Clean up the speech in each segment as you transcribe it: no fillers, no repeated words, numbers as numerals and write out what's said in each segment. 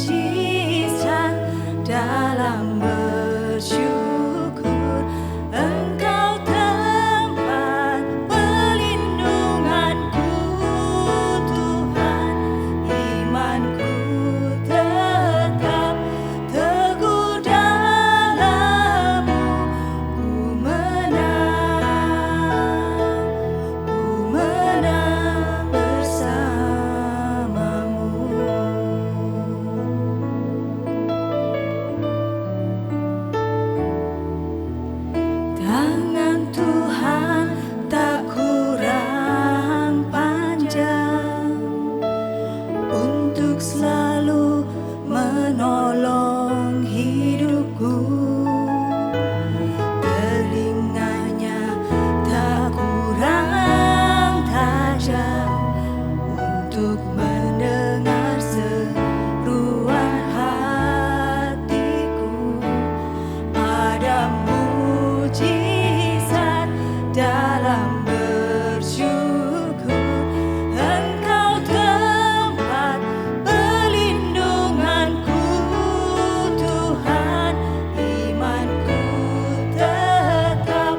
mujizat dalam bersyukur. Engkau tempat pelindunganku, Tuhan. Imanku tetap teguh dalam-Mu. Ku menang bersama-Mu. Tangan Tuhan tak kurang panjang untuk selalu menolong hidupku. Telinganya tak kurang tajam untuk mendengar seruan hatiku. Ada mujizat dalam bersyukur. Engkau tempat pelindunganku, Tuhan. Imanku tetap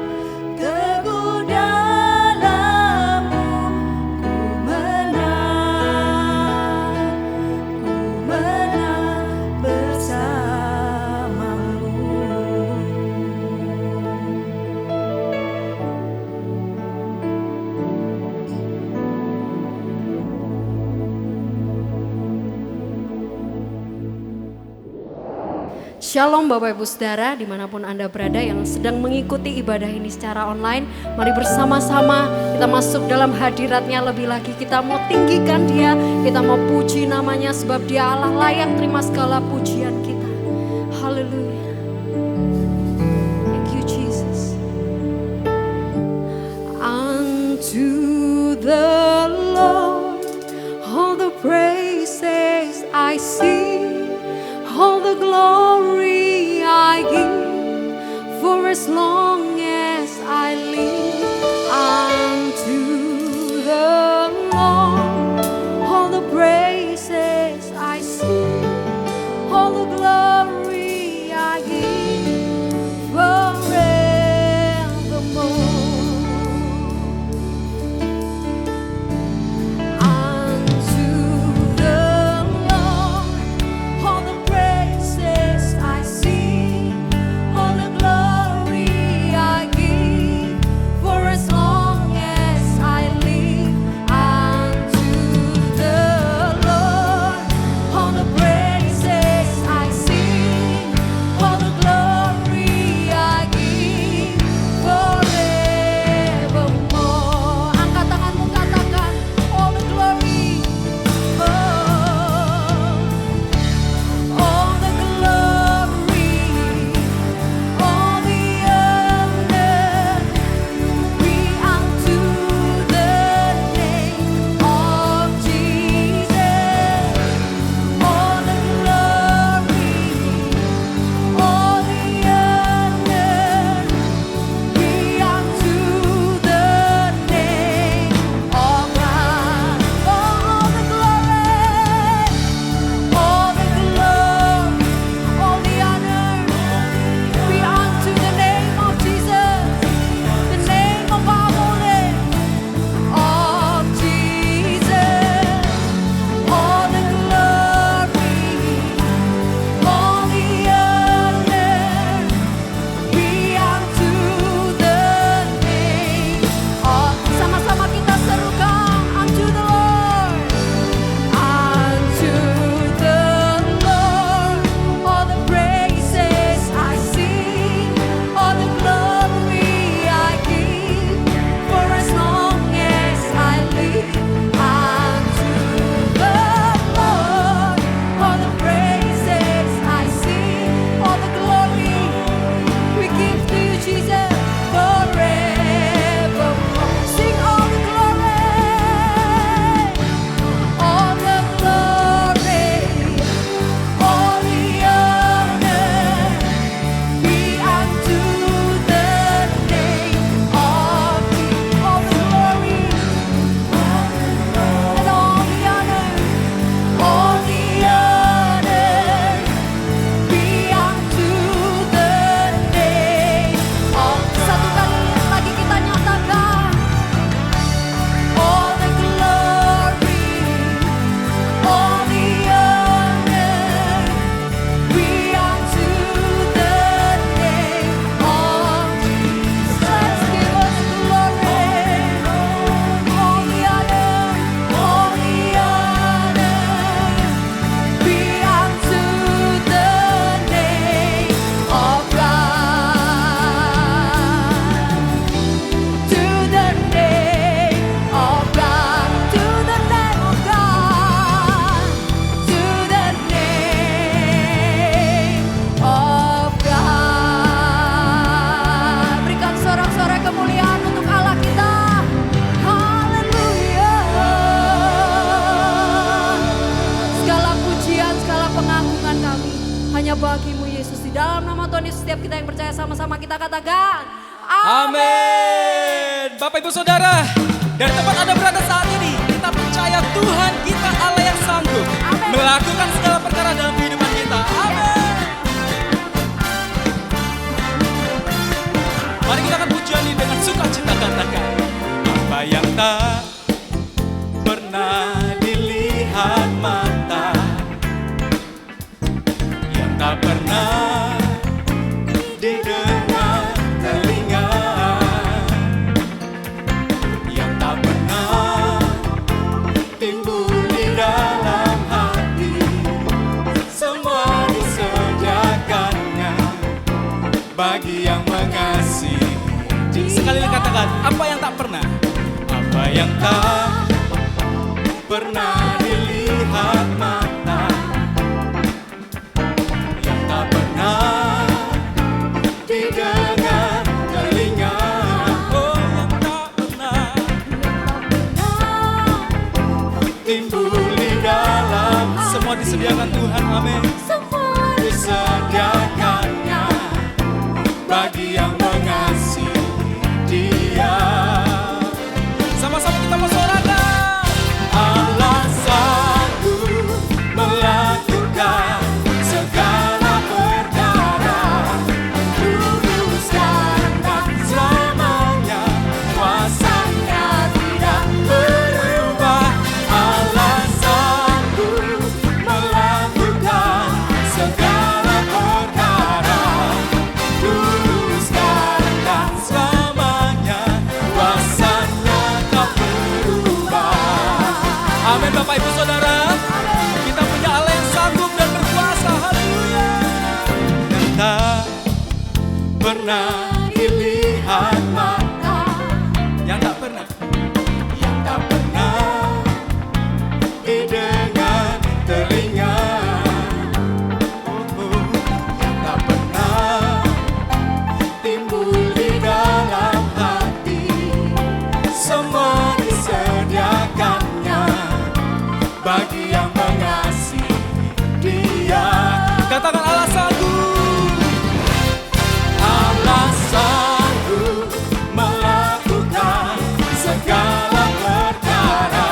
teguh dalam-Mu. Ku menang bersama-Mu. Shalom Bapak Ibu Saudara dimanapun Anda berada yang sedang mengikuti ibadah ini secara online. Mari bersama-sama kita masuk dalam hadiratnya lebih lagi. Kita mau tinggikan Dia, kita mau puji namanya sebab Dia Allah layak terima segala pujian kita. Haleluya. Thank you Jesus. Unto the Lord all the praises I sing, all the glory I give, for as long as I live. Unto the Lord all the praises I sing, all the glory I give forevermore. Unto the Lord all the praises I sing, all the glory hanya bagimu Yesus. Di dalam nama Tuhan Yesus, setiap kita yang percaya sama-sama kita katakan Amin. Bapak Ibu Saudara, dari tempat Anda berada saat ini, kita percaya Tuhan kita Allah yang sanggup melakukan segala perkara dalam kehidupan kita. Amin. Mari kita akan pujian ini dengan sukacita katakan, apa yang tak pernah dilihat mata, yang tak pernah didengar telinga, yang tak pernah timbul di dalam hati, semua disediakannya bagi yang mengasihi. Sekali lagi katakan, apa yang tak pernah, apa yang tak pernah dilihat mata, yang tak pernah didengar telinga, oh yang tak pernah timbul di dalam, semua disediakan Tuhan, amin. Semua Disediakannya bagi yang mengasihi Dia. Sama-sama kita mau sorakan. Allah sanggup melakukan segala perkara, dulu sekarang dan selamanya, kuasanya tidak berubah. Allah sanggup melakukan segala perkara, dulu sekarang dan selamanya, kuasanya tak berubah. Amin Bapak Ibu Saudara, kita punya Allah yang sanggup dan berkuasa, haleluya. Dan tak pernah dilihat mata, yang tak pernah didengar telinga, yang tak pernah timbul di dalam hati, semua disediakannya bagi yang mengasihi Dia. Katakan Allah sanggup. Allah sanggup melakukan segala perkara,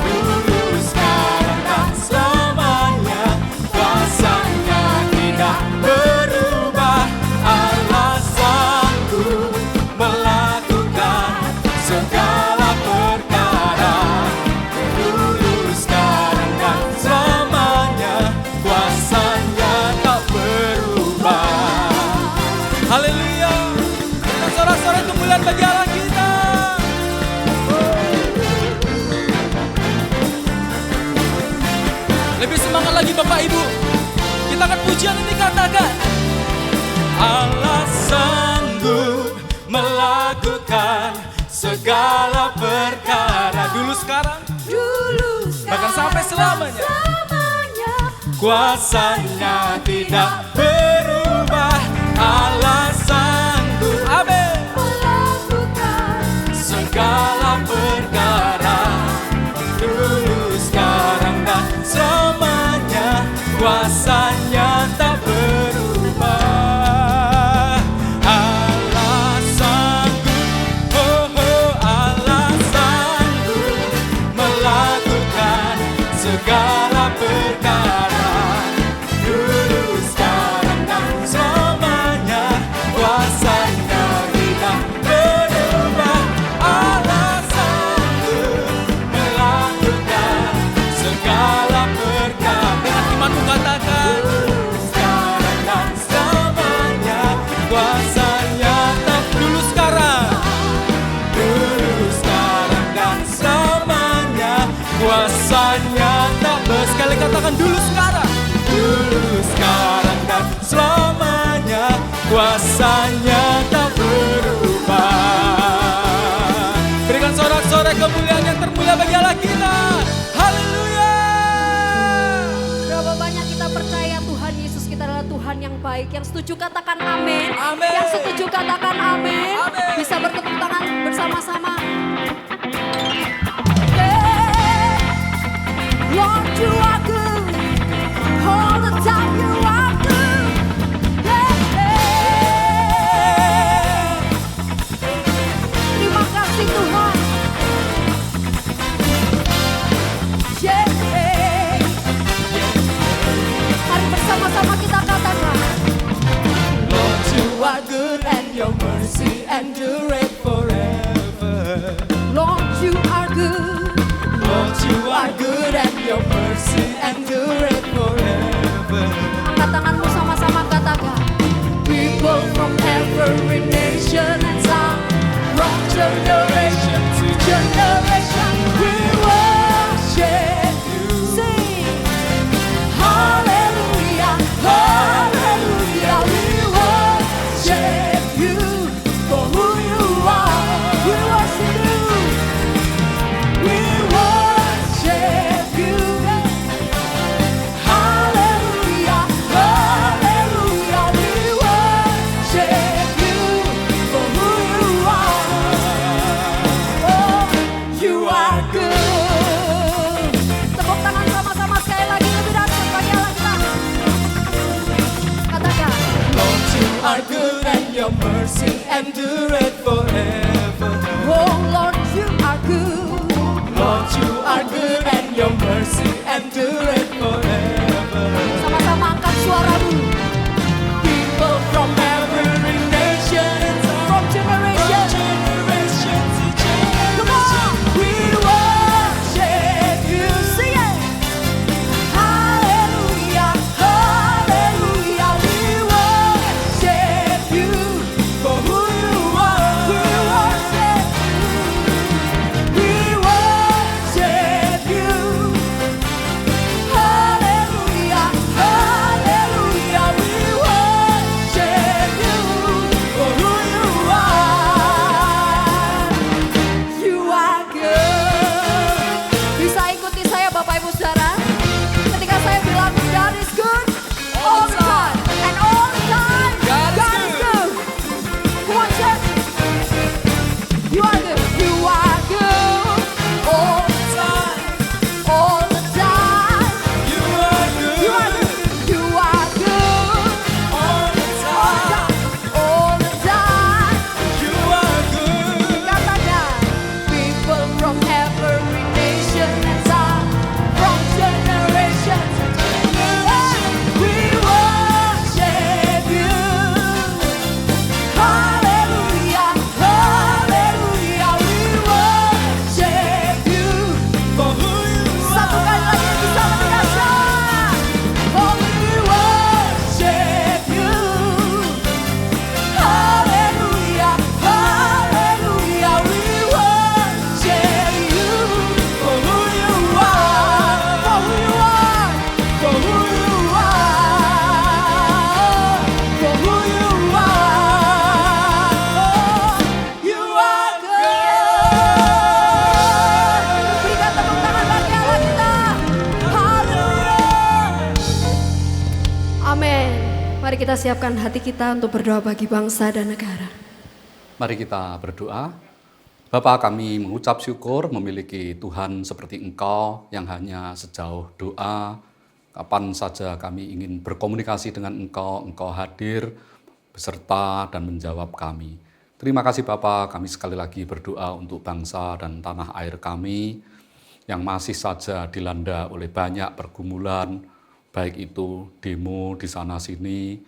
dulu sekarang dan selamanya, kuasanya tidak berubah. Allah sanggup melakukan segala perkara, dulu sekarang dan selamanya, kuasanya tak berubah. Haleluya. Berikan sorak-sorai kemuliaan bagi Allah kita. Lebih semangat lagi Bapak Ibu. Kita akan pujian ini katakan, Allah sanggup melakukan segala perkara, dulu sekarang bahkan sampai selamanya, kuasanya tidak berubah. Allah sanggup, amin, segala perkara, dulu sekarang dan selamanya, kuasanya tak berubah. Allah sanggup, Allah sanggup melakukan segala perkara, dulu sekarang dan selamanya, kuasanya tidak berubah. Allah sanggup melakukan segala perkara. Dengan imanmu katakan, sekarang dan selamanya, kuasanya tak dulu sekarang dan selamanya, kuasanya tak sekali katakan dulu sekarang dan selamanya, kuasanya tak berubah. Berikan sorak-sorai kemuliaan yang termulia bagi Allah kita. Haleluya. Berapa banyak kita percaya Tuhan Yesus kita adalah Tuhan yang baik. Yang setuju katakan amin. Amin. Yang setuju katakan amin. Amin. Bisa bertepuk tangan bersama-sama. Lord, you are good. All the time you are mercy endureth forever. Lord, you are good. Lord, you are good and your mercy endureth forever. Angkat tanganmu sama-sama katakan. People from every nation and tongue, from generation to generation, we worship you. Sing, hallelujah, hallelujah. We worship you for who you are. We worship you. We worship you. Hallelujah, hallelujah. We worship you for who you are. Oh, you are good. Tepuk tangan sama-sama sekali lagi lebih dahsyat bagi Allah kita. Katakan. Lord, you are good and your mercy endureth forever. Oh Lord, you are good. Lord, you are good and your mercy endureth forever. Sama-sama angkat suaramu. People from every nation and From generation. generation to Come on. we worship you. Sing it. Hallelujah, hallelujah. We worship you for who you are. We worship you. We worship you. Hallelujah, hallelujah. We worship you for who you are. You are good. Bisa ikuti saya Bapak Ibu Saudara. Ketika saya bilang God is good all the time. And all the time God is good. Come on church. You are good. You are good all the time. All the time. You are good. You are good. You are good All the time. all the time. You are good. Katakan. People from every nation and tongue, from generation to generation, we worship you. Hallelujah, hallelujah. We worship you for who you Satu kali are. lagi bisa lebih dahsyat. Oh, we worship you. Hallelujah, hallelujah. We worship you for who you are. For who you are. For who you are. For who you are. You are good. Berikan tepuk tangan bagi Allah kita. Hallelujah. Amin. Mari kita siapkan hati kita untuk berdoa bagi bangsa dan negara. Mari kita berdoa. Bapa, kami mengucap syukur memiliki Tuhan seperti Engkau yang hanya sejauh doa. Kapan saja kami ingin berkomunikasi dengan Engkau, Engkau hadir beserta dan menjawab kami. Terima kasih Bapa, kami sekali lagi berdoa untuk bangsa dan tanah air kami yang masih saja dilanda oleh banyak pergumulan, baik itu demo di sana-sini,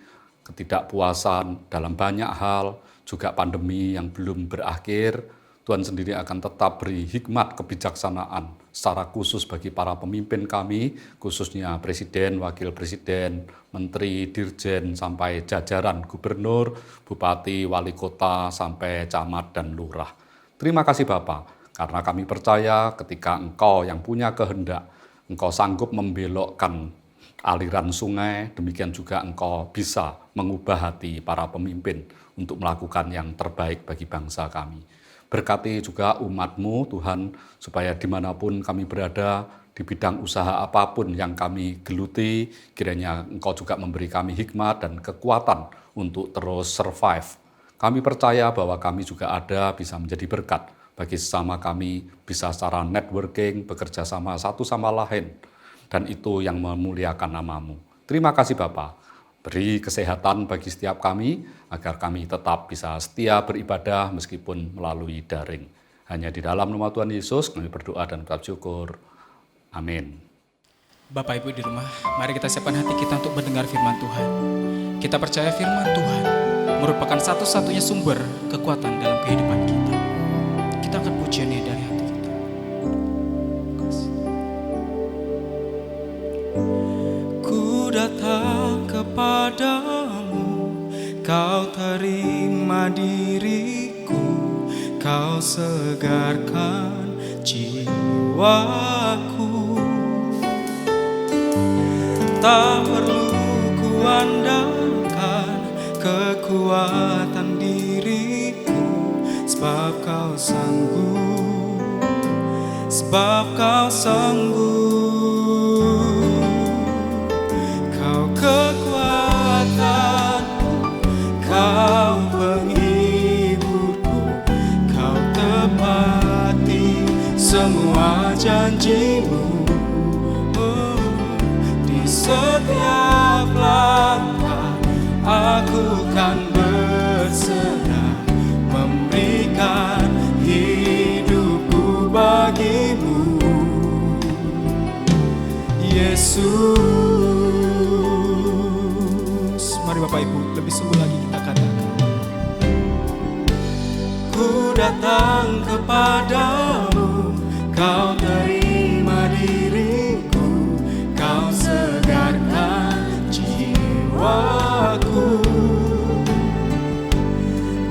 ketidakpuasan dalam banyak hal, juga pandemi yang belum berakhir. Tuhan sendiri akan tetap beri hikmat kebijaksanaan secara khusus bagi para pemimpin kami, khususnya Presiden, Wakil Presiden, Menteri, Dirjen, sampai jajaran Gubernur, Bupati, Wali Kota, sampai Camat dan Lurah. Terima kasih Bapak, karena kami percaya ketika Engkau yang punya kehendak, Engkau sanggup membelokkan aliran sungai, demikian juga Engkau bisa mengubah hati para pemimpin untuk melakukan yang terbaik bagi bangsa kami. Berkati juga umat-Mu Tuhan, supaya dimanapun kami berada, di bidang usaha apapun yang kami geluti, kiranya Engkau juga memberi kami hikmat dan kekuatan untuk terus survive. Kami percaya bahwa kami juga ada bisa menjadi berkat bagi sesama kami, bisa secara networking, bekerja sama satu sama lain, dan itu yang memuliakan nama-Mu. Terima kasih Bapa. Beri kesehatan bagi setiap kami, agar kami tetap bisa setia beribadah meskipun melalui daring. Hanya di dalam nama Tuhan Yesus kami berdoa dan mengucap syukur. Amin. Bapak Ibu di rumah, mari kita siapkan hati kita untuk mendengar firman Tuhan. Kita percaya firman Tuhan merupakan satu-satunya sumber kekuatan dalam kehidupan kita. Kita akan pujiannya dari hati kita. Ku datang kepadamu, kau terima diriku, kau segarkan jiwaku. Tak perlu ku andalkan kekuatan diriku, sebab kau sanggup, sebab kau sanggup. Kau kekuatanku, kau penghiburku, kau tepati semua janjimu. Setiap langkah aku kan berserah, memberikan hidupku bagimu, Yesus. Mari Bapak Ibu, lebih sungguh lagi kita katakan. Ku datang kepadamu, kau terima diriku, kau segarkan jiwaku.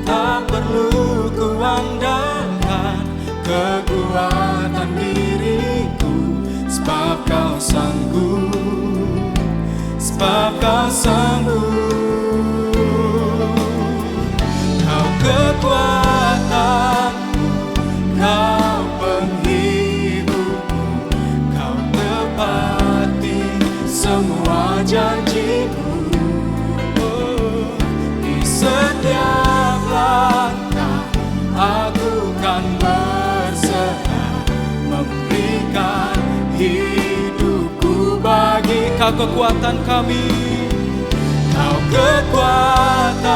Tak perlu ku andalkan kekuatan diriku, sebab kau sanggup, sebab kau sanggup. Kau kekuatanku, kau penghiburku, kau tepati semua janjimu. Di setiap langkah aku kan berserah, memberikan hidupku bagi kau. Kekuatan kami, kau kekuatanku,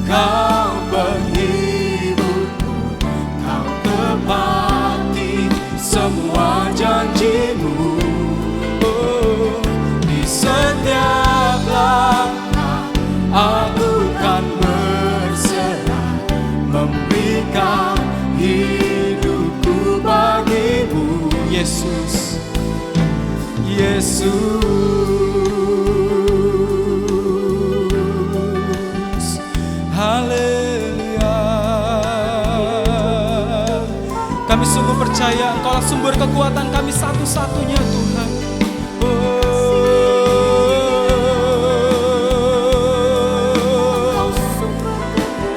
kau penghiburku, kau tepati semua janjimu. Di setiap langkah aku kan berserah, memberikan hidupku bagimu, Yesus, Yesus. Haleluya. Kami sungguh percaya Engkaulah sumber kekuatan kami satu-satunya, Tuhan.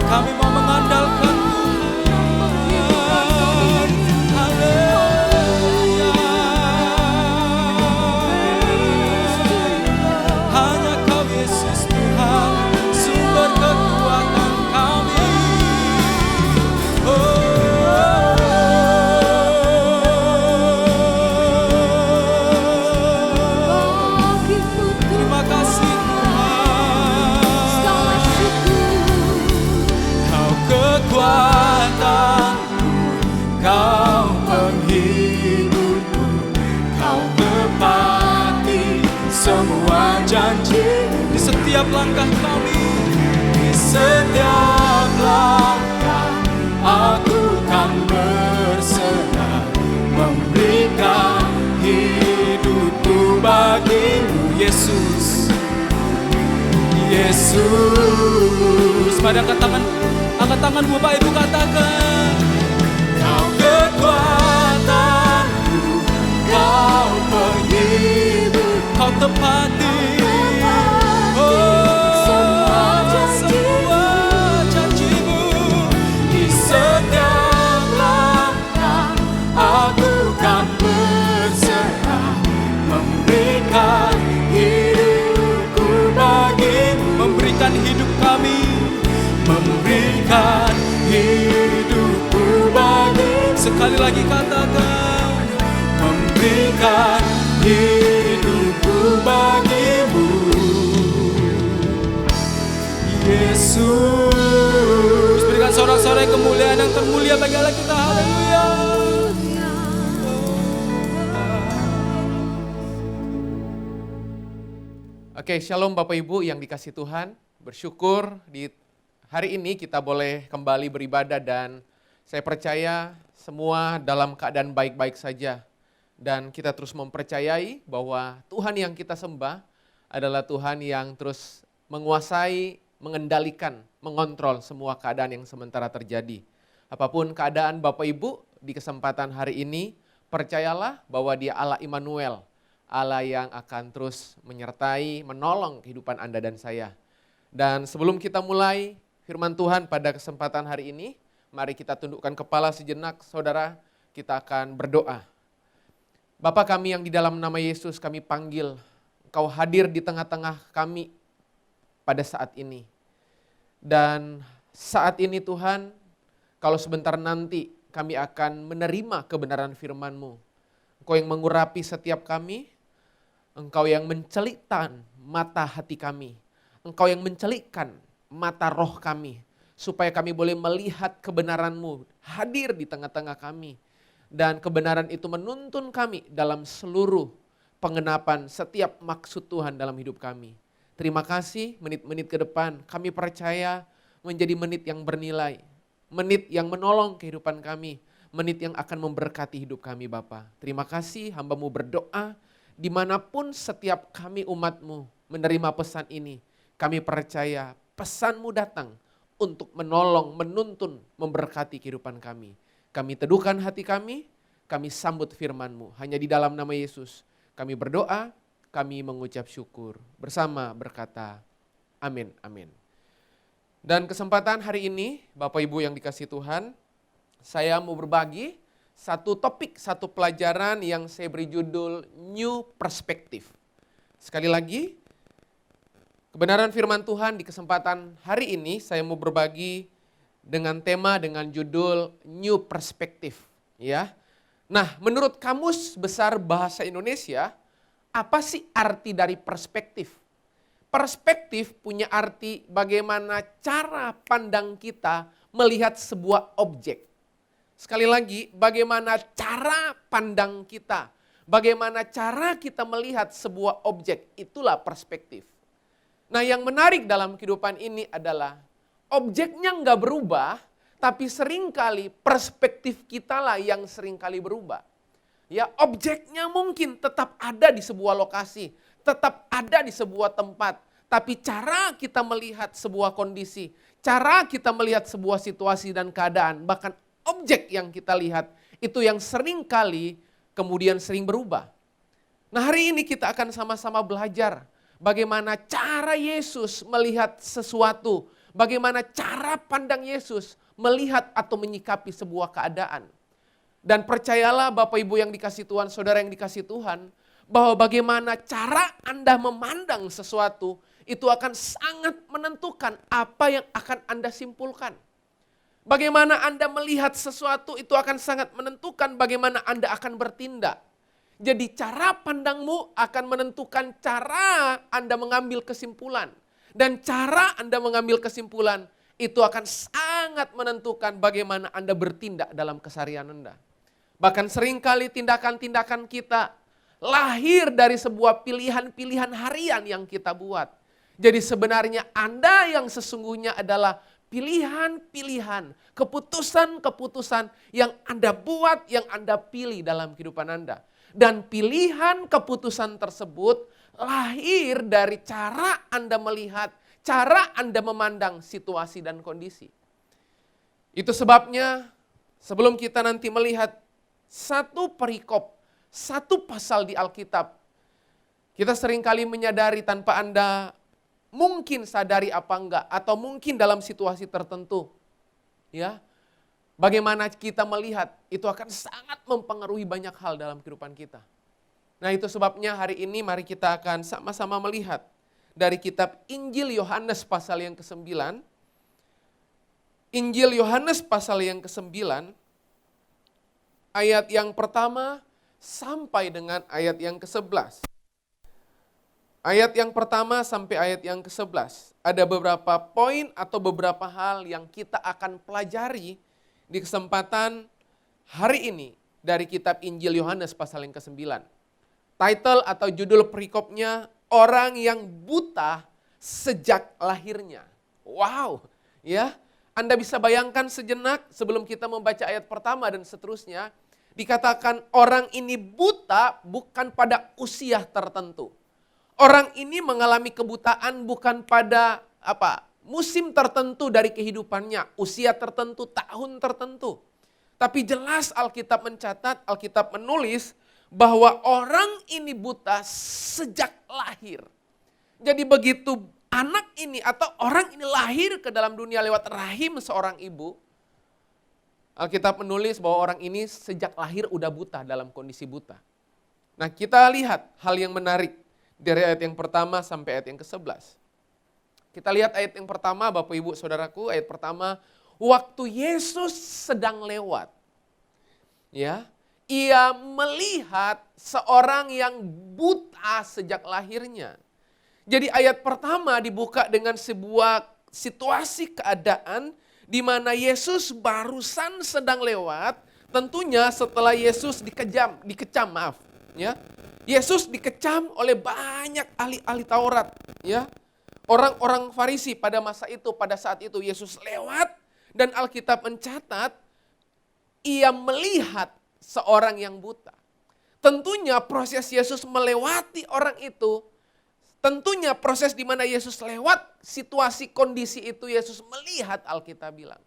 Kami mau mengandalkan Tuhan. Haleluya. Hanya Kau Yesus Tuhan, sumber kekuatan kami. Terima kasih Tuhan. Kau kekuatanku, Kau penghiburku, Kau tepati semua janji. Di setiap langkah kami, di setiap langkah aku kan berserah, memberikan hidupku bagimu, Yesus, Yesus. Mari angkat tangan Bapak Ibu, katakan. Kau kekuatanku, Kau penghibur, Kau tepati semua janjimu. Di setiap langkah aku kan berserah, memberikan hidupku bagimu, memberikan hidup kami, memberikan hidupku bagimu. Sekali lagi katakan, memberikan hidupku bagimu, Yesus. Berikan sorak-sorai kemuliaan yang termulia bagi Allah kita. Haleluya. Oke, shalom Bapak Ibu yang dikasih Tuhan. bersyukur di hari ini kita boleh kembali beribadah dan saya percaya semua dalam keadaan baik-baik saja. Dan kita terus mempercayai bahwa Tuhan yang kita sembah adalah Tuhan yang terus menguasai, mengendalikan, mengontrol semua keadaan yang sementara terjadi. Apapun keadaan Bapak Ibu di kesempatan hari ini, percayalah bahwa Dia Allah Immanuel, Allah yang akan terus menyertai, menolong kehidupan Anda dan saya. Dan sebelum kita mulai firman Tuhan pada kesempatan hari ini, mari kita tundukkan kepala sejenak, saudara, kita akan berdoa. Bapa kami yang di dalam nama Yesus kami panggil, Engkau hadir di tengah-tengah kami pada saat ini. Dan saat ini Tuhan, kalau sebentar nanti kami akan menerima kebenaran firman-Mu. Engkau yang mengurapi setiap kami, Engkau yang mencelikkan mata hati kami. Engkau yang mencelikkan mata roh kami. Supaya kami boleh melihat kebenaran-Mu hadir di tengah-tengah kami. Dan kebenaran itu menuntun kami dalam seluruh pengenapan setiap maksud Tuhan dalam hidup kami. Terima kasih menit-menit ke depan kami percaya menjadi menit yang bernilai. Menit yang menolong kehidupan kami. Menit yang akan memberkati hidup kami Bapa. Terima kasih hamba-Mu berdoa. Dimanapun setiap kami umat-Mu menerima pesan ini, kami percaya pesan-Mu datang untuk menolong, menuntun, memberkati kehidupan kami. Kami teduhkan hati kami sambut firman-Mu. Hanya di dalam nama Yesus kami berdoa, kami mengucap syukur. Bersama berkata, amin, amin. Dan kesempatan hari ini, Bapak Ibu yang dikasihi Tuhan, saya mau berbagi satu topik, satu pelajaran yang saya beri judul New Perspective. Sekali lagi, kebenaran firman Tuhan di kesempatan hari ini saya mau berbagi dengan tema dengan judul New Perspective. Ya. Nah, menurut Kamus Besar Bahasa Indonesia, apa sih arti dari perspektif? Perspektif punya arti bagaimana cara pandang kita melihat sebuah objek. Sekali lagi, bagaimana cara pandang kita, bagaimana cara kita melihat sebuah objek, itulah perspektif. Nah yang menarik dalam kehidupan ini adalah objeknya nggak berubah, tapi seringkali perspektif kita lah yang seringkali berubah. Ya, objeknya mungkin tetap ada di sebuah lokasi, tetap ada di sebuah tempat, tapi cara kita melihat sebuah kondisi, cara kita melihat sebuah situasi dan keadaan, bahkan objek yang kita lihat itu yang sering kali kemudian sering berubah. Nah hari ini kita akan sama-sama belajar bagaimana cara Yesus melihat sesuatu. Bagaimana cara pandang Yesus melihat atau menyikapi sebuah keadaan. Dan percayalah Bapak Ibu yang dikasihi Tuhan, saudara yang dikasihi Tuhan, bahwa bagaimana cara Anda memandang sesuatu itu akan sangat menentukan apa yang akan Anda simpulkan. Bagaimana Anda melihat sesuatu itu akan sangat menentukan bagaimana Anda akan bertindak. Jadi cara pandangmu akan menentukan cara Anda mengambil kesimpulan. Dan cara Anda mengambil kesimpulan itu akan sangat menentukan bagaimana Anda bertindak dalam keseharian Anda. Bahkan seringkali tindakan-tindakan kita lahir dari sebuah pilihan-pilihan harian yang kita buat. Jadi sebenarnya Anda yang sesungguhnya adalah pilihan-pilihan, keputusan-keputusan yang Anda buat, yang Anda pilih dalam kehidupan Anda. Dan pilihan keputusan tersebut lahir dari cara Anda melihat, cara Anda memandang situasi dan kondisi. Itu sebabnya sebelum kita nanti melihat satu perikop, satu pasal di Alkitab, kita seringkali menyadari tanpa Anda mungkin sadari apa enggak, atau mungkin dalam situasi tertentu, ya, bagaimana kita melihat itu akan sangat mempengaruhi banyak hal dalam kehidupan kita. Nah itu sebabnya hari ini mari kita akan sama-sama melihat dari kitab Injil Yohanes pasal yang ke-9. Injil Yohanes pasal yang ke-9, ayat yang pertama sampai dengan ayat yang ke-11. Ayat yang pertama sampai ayat yang ke-11. Ada beberapa poin atau beberapa hal yang kita akan pelajari di kesempatan hari ini dari kitab Injil Yohanes pasal yang ke-9. Title atau judul perikopnya, orang yang buta sejak lahirnya. Wow, ya. Anda bisa bayangkan sejenak sebelum kita membaca ayat pertama dan seterusnya. Dikatakan orang ini buta bukan pada usia tertentu. Orang ini mengalami kebutaan bukan pada musim tertentu dari kehidupannya, usia tertentu, tahun tertentu. Tapi jelas Alkitab mencatat, Alkitab menulis bahwa orang ini buta sejak lahir. Jadi begitu anak ini atau orang ini lahir ke dalam dunia lewat rahim seorang ibu, Alkitab menulis bahwa orang ini sejak lahir udah buta, dalam kondisi buta. Nah, kita lihat hal yang menarik dari ayat yang pertama sampai ayat yang ke-11. Kita lihat ayat yang pertama, Bapak Ibu Saudaraku, ayat pertama, waktu Yesus sedang lewat, ya, ia melihat seorang yang buta sejak lahirnya. Jadi ayat pertama dibuka dengan sebuah situasi keadaan di mana Yesus barusan sedang lewat, tentunya setelah Yesus dikecam, ya. Yesus dikecam oleh banyak ahli-ahli Taurat, ya. Orang-orang Farisi pada masa itu, pada saat itu Yesus lewat dan Alkitab mencatat ia melihat seorang yang buta. Tentunya proses Yesus melewati orang itu, tentunya proses di mana Yesus lewat, situasi kondisi itu Yesus melihat, Alkitab bilang.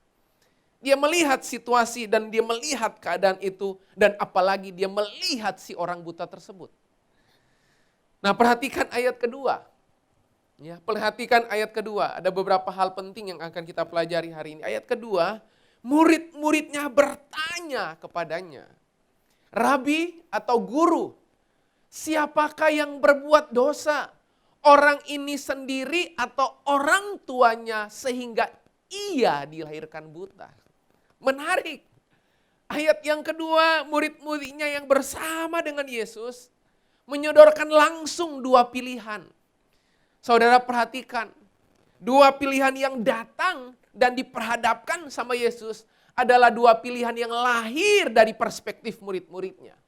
Dia melihat situasi dan dia melihat keadaan itu dan apalagi dia melihat si orang buta tersebut. Nah, perhatikan ayat kedua. Ya, perhatikan ayat kedua. Ada beberapa hal penting yang akan kita pelajari hari ini. Ayat kedua, murid-muridnya bertanya kepadanya, Rabi atau guru, siapakah yang berbuat dosa? Orang ini sendiri atau orang tuanya sehingga ia dilahirkan buta. Menarik. Ayat yang kedua, murid-muridnya yang bersama dengan Yesus menyodorkan langsung dua pilihan. Saudara perhatikan, dua pilihan yang datang dan diperhadapkan sama Yesus adalah dua pilihan yang lahir dari perspektif murid-muridnya.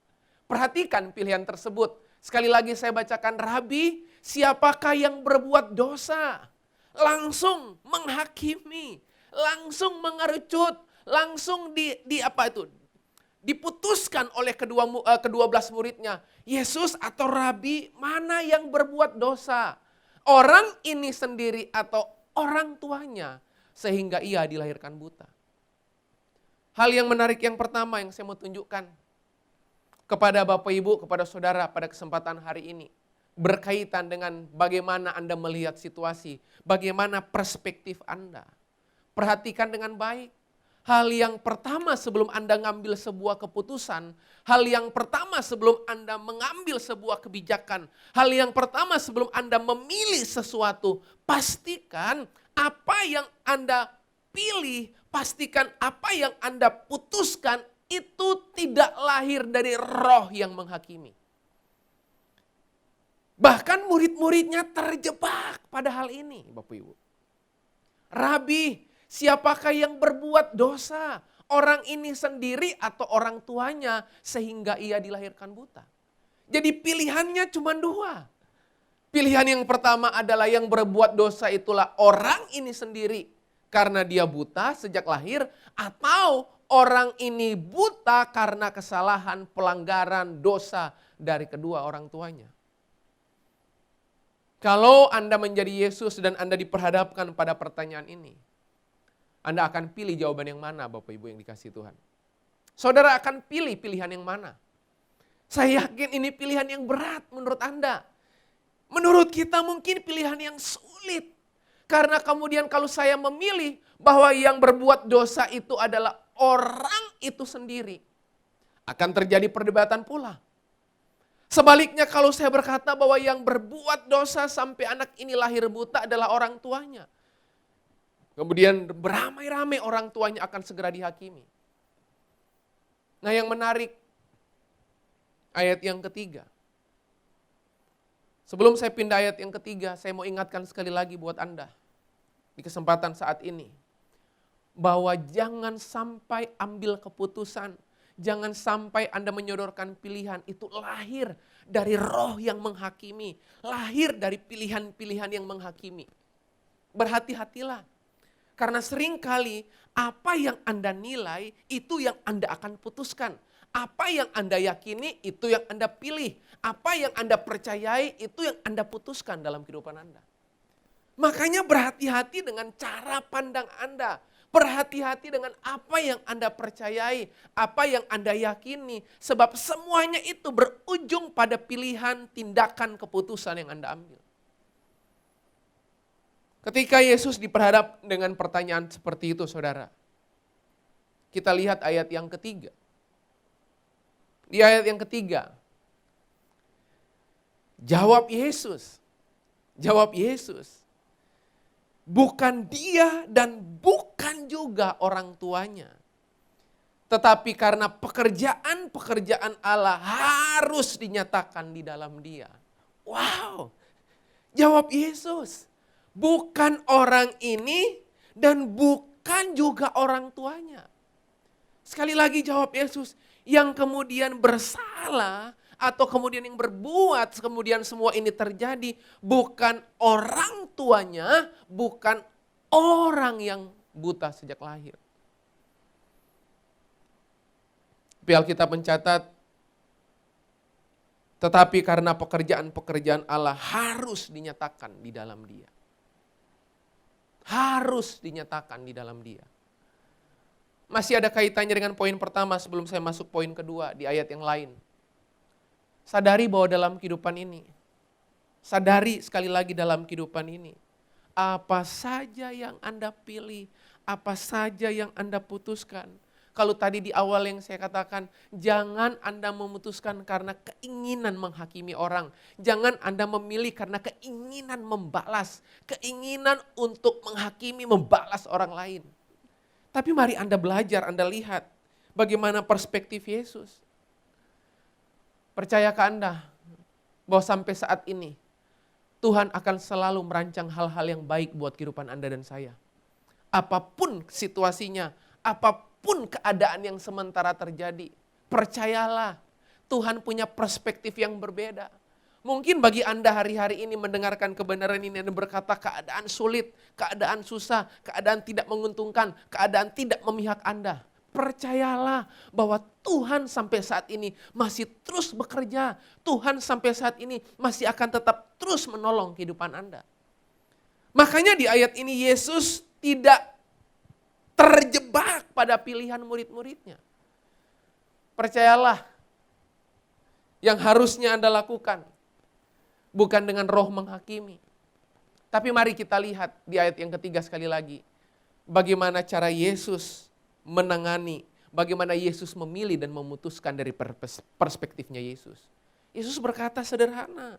Perhatikan pilihan tersebut. Sekali lagi saya bacakan, Rabi, siapakah yang berbuat dosa? Langsung menghakimi, langsung mengerucut, langsung diputuskan oleh kedua belas muridnya. Yesus atau Rabi, mana yang berbuat dosa? Orang ini sendiri atau orang tuanya sehingga ia dilahirkan buta. Hal yang menarik yang pertama yang saya mau tunjukkan kepada Bapak Ibu, kepada saudara pada kesempatan hari ini, berkaitan dengan bagaimana Anda melihat situasi, bagaimana perspektif Anda. Perhatikan dengan baik. Hal yang pertama sebelum Anda ngambil sebuah keputusan, hal yang pertama sebelum Anda mengambil sebuah kebijakan, hal yang pertama sebelum Anda memilih sesuatu, pastikan apa yang Anda pilih, pastikan apa yang Anda putuskan itu tidak lahir dari roh yang menghakimi. Bahkan murid-muridnya terjebak pada hal ini, Bapak Ibu. Rabi, siapakah yang berbuat dosa? Orang ini sendiri atau orang tuanya sehingga ia dilahirkan buta. Jadi pilihannya cuma dua. Pilihan yang pertama adalah yang berbuat dosa itulah orang ini sendiri karena dia buta sejak lahir, atau orang ini buta karena kesalahan, pelanggaran, dosa dari kedua orang tuanya. Kalau Anda menjadi Yesus dan Anda diperhadapkan pada pertanyaan ini, Anda akan pilih jawaban yang mana, Bapak Ibu yang dikasihi Tuhan? Saudara akan pilih pilihan yang mana? Saya yakin ini pilihan yang berat menurut Anda. Menurut kita mungkin pilihan yang sulit. Karena kemudian kalau saya memilih bahwa yang berbuat dosa itu adalah orang itu sendiri, akan terjadi perdebatan pula. Sebaliknya kalau saya berkata bahwa yang berbuat dosa sampai anak ini lahir buta adalah orang tuanya, kemudian beramai-ramai orang tuanya akan segera dihakimi. Nah, yang menarik, ayat yang ketiga. Sebelum saya pindah ayat yang ketiga, saya mau ingatkan sekali lagi buat Anda di kesempatan saat ini, bahwa jangan sampai ambil keputusan, jangan sampai Anda menyodorkan pilihan itu lahir dari roh yang menghakimi, lahir dari pilihan-pilihan yang menghakimi. Berhati-hatilah. Karena seringkali apa yang Anda nilai itu yang Anda akan putuskan. Apa yang Anda yakini itu yang Anda pilih. Apa yang Anda percayai itu yang Anda putuskan dalam kehidupan Anda. Makanya berhati-hati dengan cara pandang Anda. Berhati-hati dengan apa yang Anda percayai, apa yang Anda yakini. Sebab semuanya itu berujung pada pilihan, tindakan, keputusan yang Anda ambil. Ketika Yesus diperhadap dengan pertanyaan seperti itu, saudara. Kita lihat ayat yang ketiga. Di ayat yang ketiga, jawab Yesus, bukan dia dan bukan juga orang tuanya. Tetapi karena pekerjaan Allah harus dinyatakan di dalam dia. Wow, jawab Yesus, bukan orang ini dan bukan juga orang tuanya. Sekali lagi jawab Yesus, yang kemudian bersalah atau kemudian yang berbuat kemudian semua ini terjadi bukan orang tuanya, bukan orang yang buta sejak lahir. Tapi Alkitab mencatat, tetapi karena pekerjaan-pekerjaan Allah harus dinyatakan di dalam dia. Harus dinyatakan di dalam dia. Masih ada kaitannya dengan poin pertama sebelum saya masuk poin kedua di ayat yang lain. Sadari bahwa dalam kehidupan ini, sadari sekali lagi dalam kehidupan ini, apa saja yang Anda pilih, apa saja yang Anda putuskan. Kalau tadi di awal yang saya katakan, jangan Anda memutuskan karena keinginan menghakimi orang. Jangan Anda memilih karena keinginan membalas, keinginan untuk menghakimi, membalas orang lain. Tapi mari Anda belajar, Anda lihat bagaimana perspektif Yesus. Percayakah Anda bahwa sampai saat ini Tuhan akan selalu merancang hal-hal yang baik buat kehidupan Anda dan saya. Apapun situasinya, apapun keadaan yang sementara terjadi, percayalah Tuhan punya perspektif yang berbeda. Mungkin bagi Anda hari-hari ini mendengarkan kebenaran ini dan berkata keadaan sulit, keadaan susah, keadaan tidak menguntungkan, keadaan tidak memihak Anda. Percayalah bahwa Tuhan sampai saat ini masih terus bekerja. Tuhan sampai saat ini masih akan tetap terus menolong kehidupan Anda. Makanya di ayat ini Yesus tidak terjebak pada pilihan murid-muridnya. Percayalah yang harusnya Anda lakukan. Bukan dengan roh menghakimi. Tapi mari kita lihat di ayat yang ketiga sekali lagi. Bagaimana cara Yesus menangani, bagaimana Yesus memilih dan memutuskan dari perspektifnya Yesus. Yesus berkata sederhana.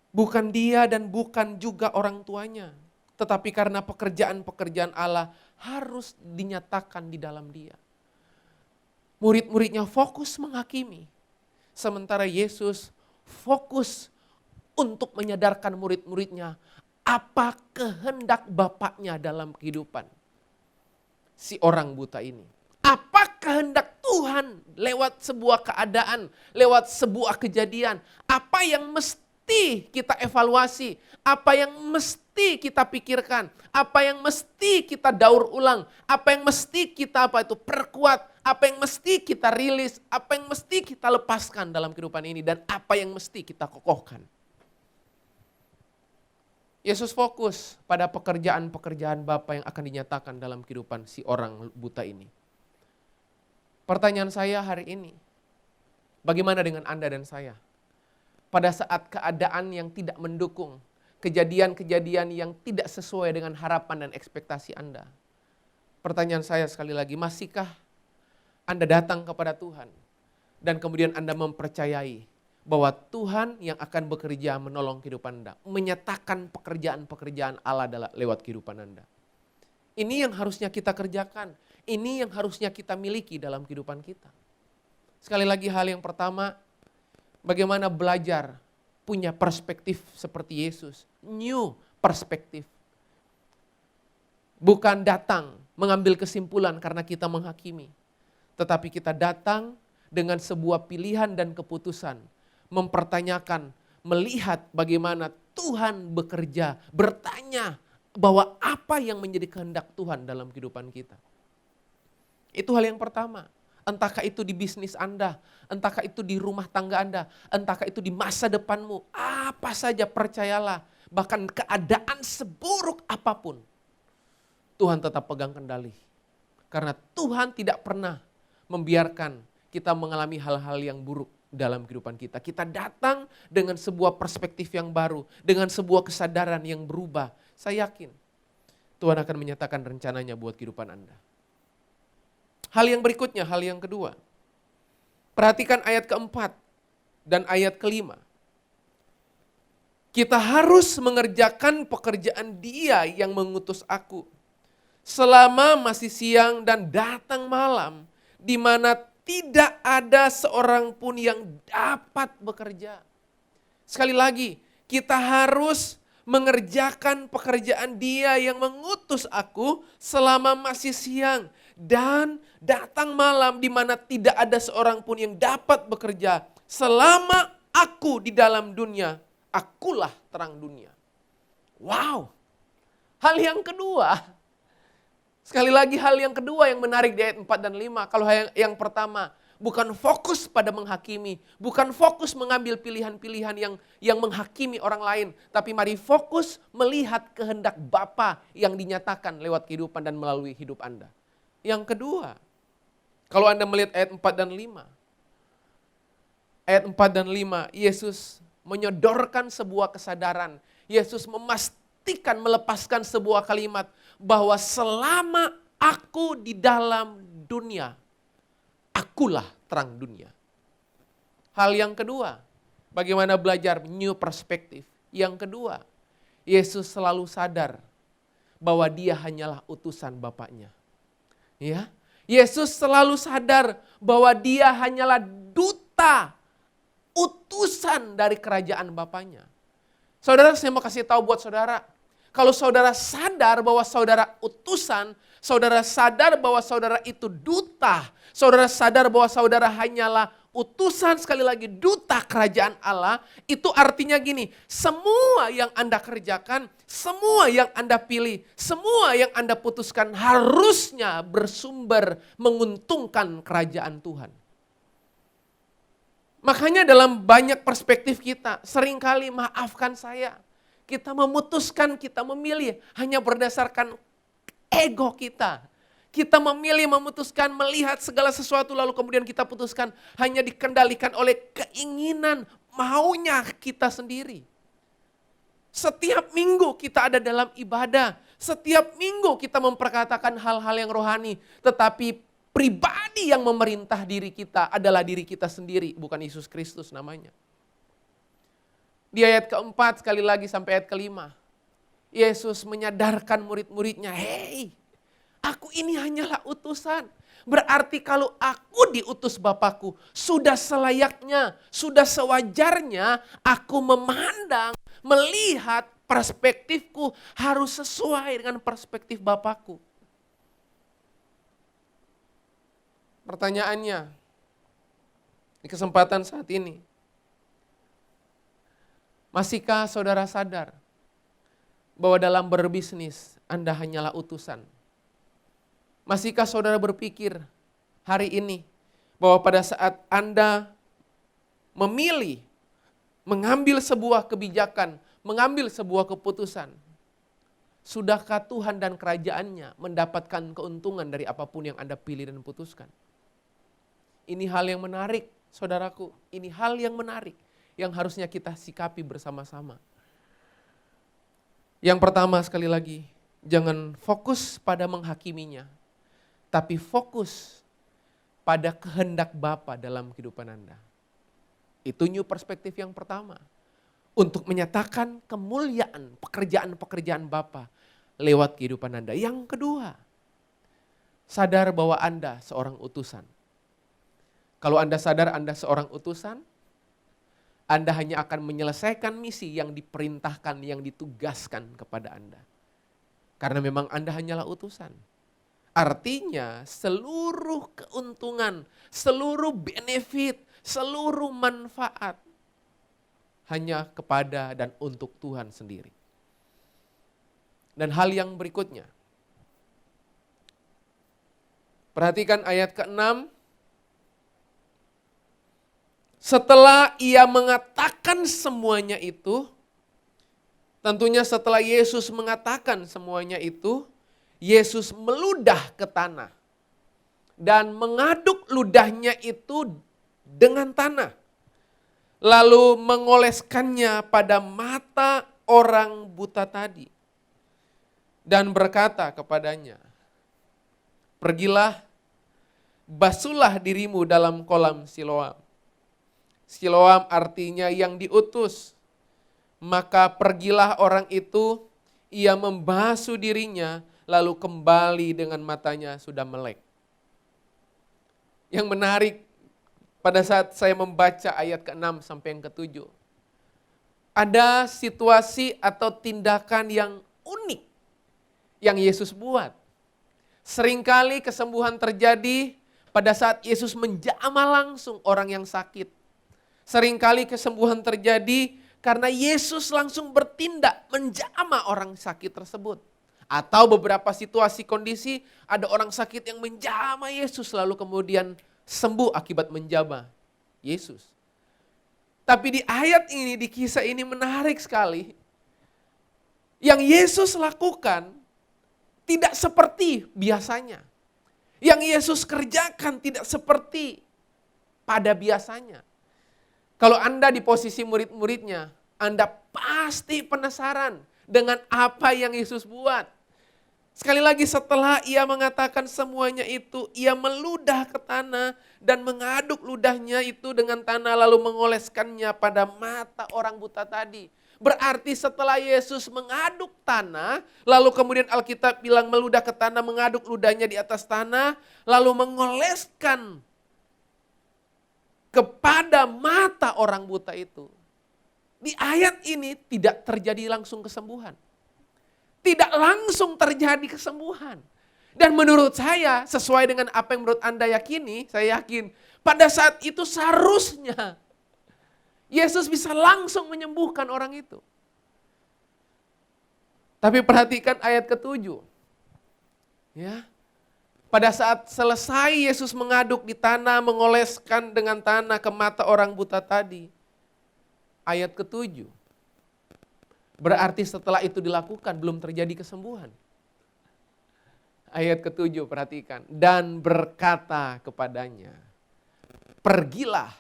Bukan dia dan bukan juga orang tuanya. Tetapi karena pekerjaan-pekerjaan Allah harus dinyatakan di dalam dia. Murid-muridnya fokus menghakimi. Sementara Yesus fokus untuk menyadarkan murid-muridnya apa kehendak Bapaknya dalam kehidupan si orang buta ini. Apa kehendak Tuhan lewat sebuah keadaan, lewat sebuah kejadian. Apa yang mesti kita evaluasi, apa yang mesti kita pikirkan, apa yang mesti kita daur ulang, apa yang mesti kita perkuat. Apa yang mesti kita rilis, apa yang mesti kita lepaskan dalam kehidupan ini, dan apa yang mesti kita kokohkan. Yesus fokus pada pekerjaan-pekerjaan Bapa yang akan dinyatakan dalam kehidupan si orang buta ini. Pertanyaan saya hari ini, bagaimana dengan Anda dan saya? Pada saat keadaan yang tidak mendukung, kejadian-kejadian yang tidak sesuai dengan harapan dan ekspektasi Anda. Pertanyaan saya sekali lagi, masihkah Anda datang kepada Tuhan dan kemudian Anda mempercayai bahwa Tuhan yang akan bekerja menolong kehidupan Anda, menyatakan pekerjaan-pekerjaan Allah lewat kehidupan Anda. Ini yang harusnya kita kerjakan, ini yang harusnya kita miliki dalam kehidupan kita. Sekali lagi hal yang pertama, bagaimana belajar punya perspektif seperti Yesus, new perspektif. Bukan datang mengambil kesimpulan karena kita menghakimi. Tetapi kita datang dengan sebuah pilihan dan keputusan. Mempertanyakan, melihat bagaimana Tuhan bekerja, bertanya bahwa apa yang menjadi kehendak Tuhan dalam kehidupan kita. Itu hal yang pertama. Entahkah itu di bisnis Anda, entahkah itu di rumah tangga Anda, entahkah itu di masa depanmu, apa saja percayalah. Bahkan keadaan seburuk apapun, Tuhan tetap pegang kendali. Karena Tuhan tidak pernah membiarkan kita mengalami hal-hal yang buruk dalam kehidupan kita. Kita datang dengan sebuah perspektif yang baru, dengan sebuah kesadaran yang berubah. Saya yakin Tuhan akan menyatakan rencananya buat kehidupan Anda. Hal yang berikutnya, hal yang kedua. Perhatikan ayat keempat dan ayat kelima. Kita harus mengerjakan pekerjaan Dia yang mengutus aku. Selama masih siang dan datang malam, di mana tidak ada seorang pun yang dapat bekerja. Sekali lagi, kita harus mengerjakan pekerjaan Dia yang mengutus aku selama masih siang dan datang malam, di mana tidak ada seorang pun yang dapat bekerja. Selama aku di dalam dunia, akulah terang dunia. Wow. Hal yang kedua, sekali lagi hal yang kedua yang menarik di ayat 4 dan 5. Kalau yang pertama, bukan fokus pada menghakimi, bukan fokus mengambil pilihan-pilihan yang menghakimi orang lain, tapi mari fokus melihat kehendak Bapa yang dinyatakan lewat kehidupan dan melalui hidup Anda. Yang kedua, kalau Anda melihat ayat 4 dan 5. Ayat 4 dan 5, Yesus menyodorkan sebuah kesadaran. Yesus memastikan, melepaskan sebuah kalimat bahwa selama aku di dalam dunia, akulah terang dunia. Hal yang kedua, bagaimana belajar new perspektif. Yang kedua, Yesus selalu sadar bahwa Dia hanyalah utusan Bapaknya. Ya, Yesus selalu sadar bahwa Dia hanyalah duta, utusan dari kerajaan Bapaknya. Saudara, saya mau kasih tahu buat saudara, kalau saudara sadar bahwa saudara utusan, saudara sadar bahwa saudara itu duta, saudara sadar bahwa saudara hanyalah utusan, sekali lagi duta kerajaan Allah, itu artinya gini, semua yang Anda kerjakan, semua yang Anda pilih, semua yang Anda putuskan harusnya bersumber menguntungkan kerajaan Tuhan. Makanya dalam banyak perspektif kita, seringkali maafkan saya, kita memutuskan, kita memilih hanya berdasarkan ego kita. Kita memilih, memutuskan, melihat segala sesuatu lalu kemudian kita putuskan hanya dikendalikan oleh keinginan, maunya kita sendiri. Setiap minggu kita ada dalam ibadah, setiap minggu kita memperkatakan hal-hal yang rohani, tetapi pribadi yang memerintah diri kita adalah diri kita sendiri, bukan Yesus Kristus namanya. Di ayat keempat sekali lagi sampai ayat kelima, Yesus menyadarkan murid-muridnya, hei, aku ini hanyalah utusan. Berarti kalau aku diutus Bapakku, sudah selayaknya, sudah sewajarnya aku memandang, melihat perspektifku harus sesuai dengan perspektif Bapakku. Pertanyaannya, di kesempatan saat ini, masihkah saudara sadar bahwa dalam berbisnis Anda hanyalah utusan? Masihkah saudara berpikir hari ini bahwa pada saat Anda memilih, mengambil sebuah kebijakan, mengambil sebuah keputusan, sudahkah Tuhan dan kerajaannya mendapatkan keuntungan dari apapun yang Anda pilih dan putuskan? Ini hal yang menarik, saudaraku. Ini hal yang menarik yang harusnya kita sikapi bersama-sama. Yang pertama sekali lagi, jangan fokus pada menghakiminya, tapi fokus pada kehendak Bapa dalam kehidupan Anda. Itu new perspektif yang pertama. Untuk menyatakan kemuliaan pekerjaan-pekerjaan Bapa lewat kehidupan Anda. Yang kedua, sadar bahwa Anda seorang utusan. Kalau Anda sadar Anda seorang utusan, Anda hanya akan menyelesaikan misi yang diperintahkan, yang ditugaskan kepada Anda. Karena memang Anda hanyalah utusan. Artinya seluruh keuntungan, seluruh benefit, seluruh manfaat hanya kepada dan untuk Tuhan sendiri. Dan hal yang berikutnya, perhatikan ayat ke-6. Setelah ia mengatakan semuanya itu, tentunya setelah Yesus mengatakan semuanya itu, Yesus meludah ke tanah dan mengaduk ludahnya itu dengan tanah, lalu mengoleskannya pada mata orang buta tadi dan berkata kepadanya, "Pergilah, basuhlah dirimu dalam kolam Siloam." Siloam artinya yang diutus. Maka pergilah orang itu, ia membasuh dirinya, lalu kembali dengan matanya sudah melek. Yang menarik pada saat saya membaca ayat ke-6 sampai yang ke-7. Ada situasi atau tindakan yang unik yang Yesus buat. Seringkali kesembuhan terjadi pada saat Yesus menjamah langsung orang yang sakit. Seringkali kesembuhan terjadi karena Yesus langsung bertindak menjamah orang sakit tersebut. Atau beberapa situasi kondisi ada orang sakit yang menjamah Yesus lalu kemudian sembuh akibat menjamah Yesus. Tapi di ayat ini, di kisah ini menarik sekali. Yang Yesus lakukan tidak seperti biasanya. Yang Yesus kerjakan tidak seperti pada biasanya. Kalau Anda di posisi murid-muridnya, Anda pasti penasaran dengan apa yang Yesus buat. Sekali lagi setelah ia mengatakan semuanya itu, ia meludah ke tanah dan mengaduk ludahnya itu dengan tanah lalu mengoleskannya pada mata orang buta tadi. Berarti setelah Yesus mengaduk tanah, lalu kemudian Alkitab bilang meludah ke tanah, mengaduk ludahnya di atas tanah, lalu mengoleskan kepada mata orang buta itu. Di ayat ini tidak terjadi langsung kesembuhan. Tidak langsung terjadi kesembuhan. Dan menurut saya, sesuai dengan apa yang menurut Anda yakini, saya yakin pada saat itu seharusnya Yesus bisa langsung menyembuhkan orang itu. Tapi perhatikan ayat ke-7. Ya. Pada saat selesai Yesus mengaduk di tanah, mengoleskan dengan tanah ke mata orang buta tadi. Ayat ke-7. Berarti setelah itu dilakukan belum terjadi kesembuhan. Ayat ke-7 perhatikan. Dan berkata kepadanya, "Pergilah,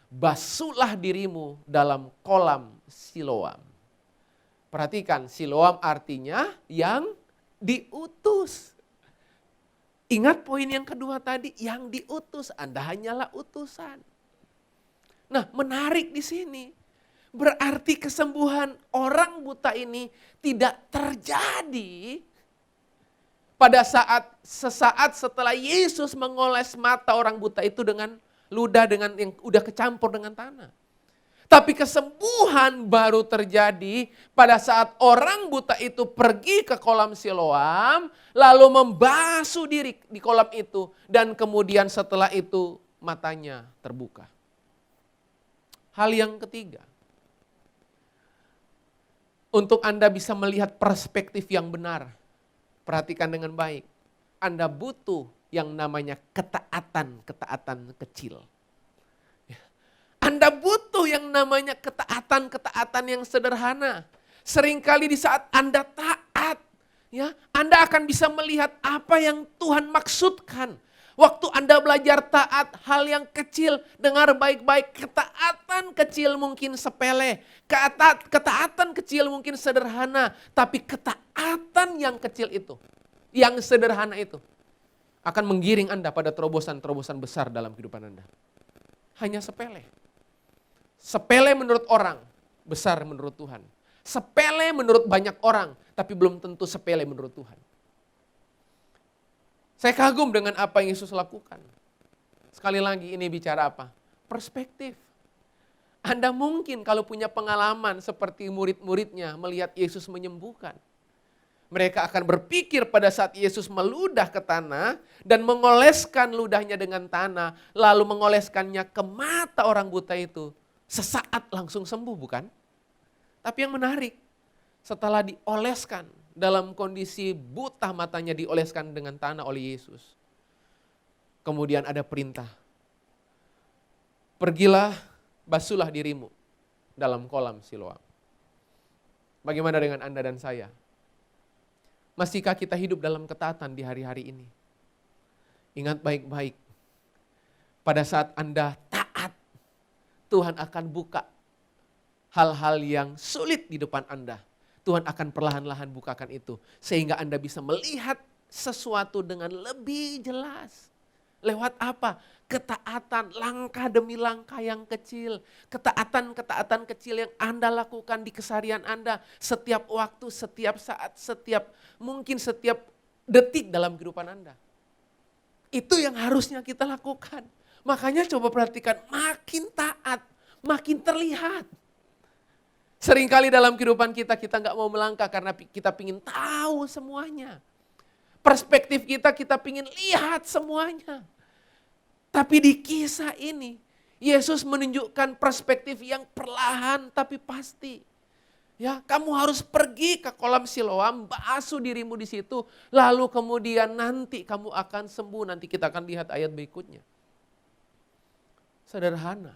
basuhlah dirimu dalam kolam Siloam." Perhatikan, Siloam artinya yang diutus. Ingat poin yang kedua tadi, yang diutus, Anda hanyalah utusan. Nah, menarik di sini. Berarti kesembuhan orang buta ini tidak terjadi pada sesaat setelah Yesus mengoles mata orang buta itu dengan ludah dengan yang udah kecampur dengan tanah. Tapi kesembuhan baru terjadi pada saat orang buta itu pergi ke kolam Siloam, lalu membasuh diri di kolam itu, dan kemudian setelah itu matanya terbuka. Hal yang ketiga, untuk Anda bisa melihat perspektif yang benar, perhatikan dengan baik. Anda butuh yang namanya ketaatan kecil. Anda butuh yang namanya ketaatan yang sederhana. Seringkali di saat Anda taat, ya, Anda akan bisa melihat apa yang Tuhan maksudkan. Waktu Anda belajar taat, hal yang kecil, dengar baik-baik, ketaatan kecil mungkin sepele, ketaatan kecil mungkin sederhana, tapi ketaatan yang kecil itu, yang sederhana itu, akan menggiring Anda pada terobosan-terobosan besar dalam kehidupan Anda. Hanya sepele. Sepele menurut orang, besar menurut Tuhan. Sepele menurut banyak orang, tapi belum tentu sepele menurut Tuhan. Saya kagum dengan apa yang Yesus lakukan. Sekali lagi ini bicara apa? Perspektif. Anda mungkin kalau punya pengalaman seperti murid-muridnya melihat Yesus menyembuhkan. Mereka akan berpikir pada saat Yesus meludah ke tanah dan mengoleskan ludahnya dengan tanah, lalu mengoleskannya ke mata orang buta itu. Sesaat langsung sembuh, bukan? Tapi yang menarik, setelah dioleskan dalam kondisi buta matanya dioleskan dengan tanah oleh Yesus. Kemudian ada perintah. Pergilah, basuhlah dirimu dalam kolam Siloam. Bagaimana dengan Anda dan saya? Masihkah kita hidup dalam ketaatan di hari-hari ini? Ingat baik-baik, pada saat Anda taat, Tuhan akan buka hal-hal yang sulit di depan Anda. Tuhan akan perlahan-lahan bukakan itu. Sehingga Anda bisa melihat sesuatu dengan lebih jelas. Lewat apa? Ketaatan, langkah demi langkah yang kecil. Ketaatan-ketaatan kecil yang Anda lakukan di keseharian Anda. Setiap waktu, setiap saat, mungkin setiap detik dalam kehidupan Anda. Itu yang harusnya kita lakukan. Makanya coba perhatikan, makin taat, makin terlihat. Seringkali dalam kehidupan kita nggak mau melangkah karena kita pingin tahu semuanya. Perspektif kita pingin lihat semuanya. Tapi di kisah ini, Yesus menunjukkan perspektif yang perlahan tapi pasti. Ya, kamu harus pergi ke kolam Siloam, basuh dirimu di situ, lalu kemudian nanti kamu akan sembuh. Nanti kita akan lihat ayat berikutnya. Sederhana.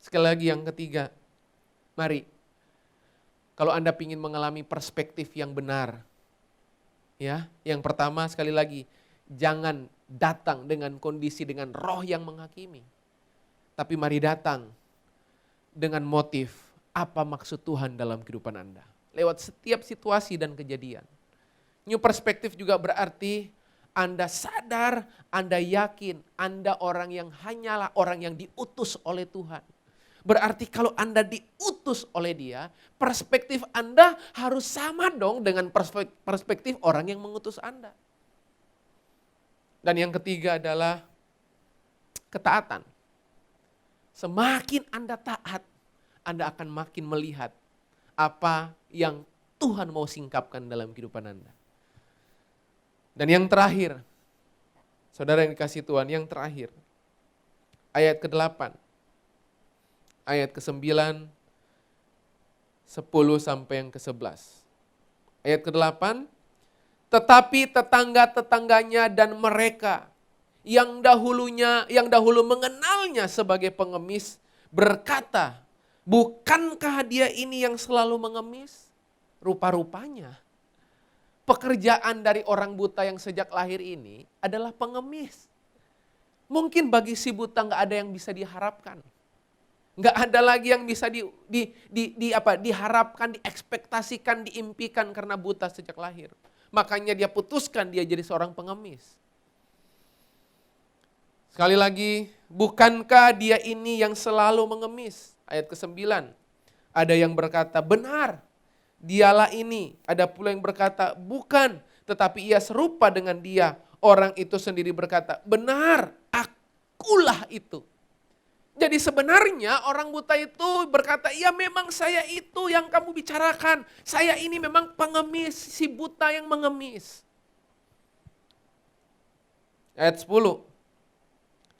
Sekali lagi yang ketiga, mari. Kalau Anda ingin mengalami perspektif yang benar, ya, yang pertama sekali lagi, jangan datang dengan kondisi dengan roh yang menghakimi. Tapi mari datang dengan motif apa maksud Tuhan dalam kehidupan Anda. Lewat setiap situasi dan kejadian. New perspektif juga berarti Anda sadar, Anda yakin, Anda orang yang hanyalah orang yang diutus oleh Tuhan. Berarti kalau Anda diutus oleh Dia, perspektif Anda harus sama dong dengan perspektif orang yang mengutus Anda. Dan yang ketiga adalah ketaatan. Semakin Anda taat, Anda akan makin melihat apa yang Tuhan mau singkapkan dalam kehidupan Anda. Dan yang terakhir, saudara yang dikasihi Tuhan, yang terakhir, ayat ke-8, ayat ke-9, 10 sampai yang ke-11. Ayat ke-8, tetapi tetangga-tetangganya dan mereka yang dahulu mengenalnya sebagai pengemis berkata, bukankah dia ini yang selalu mengemis? Rupa-rupanya pekerjaan dari orang buta yang sejak lahir ini adalah pengemis. Mungkin bagi si buta nggak ada yang bisa diharapkan. Nggak ada lagi yang bisa diharapkan, diekspektasikan, diimpikan karena buta sejak lahir. Makanya dia putuskan dia jadi seorang pengemis. Sekali lagi, bukankah dia ini yang selalu mengemis? Ayat ke-9, ada yang berkata, benar, dialah ini. Ada pula yang berkata, bukan, tetapi ia serupa dengan dia. Orang itu sendiri berkata, benar, akulah itu. Jadi sebenarnya orang buta itu berkata, ya memang saya itu yang kamu bicarakan. Saya ini memang pengemis, si buta yang mengemis. Ayat 10,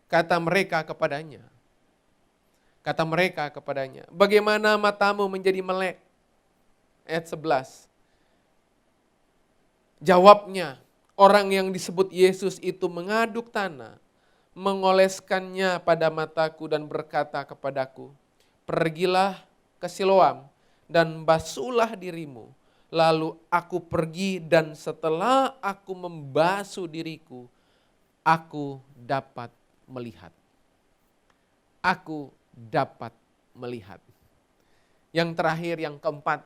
kata mereka kepadanya, bagaimana matamu menjadi melek? Ayat 11, jawabnya, orang yang disebut Yesus itu mengaduk tanah, mengoleskannya pada mataku dan berkata kepadaku, pergilah ke Siloam dan basuhlah dirimu. Lalu aku pergi dan setelah aku membasuh diriku, aku dapat melihat. Aku dapat melihat. Yang terakhir, yang keempat,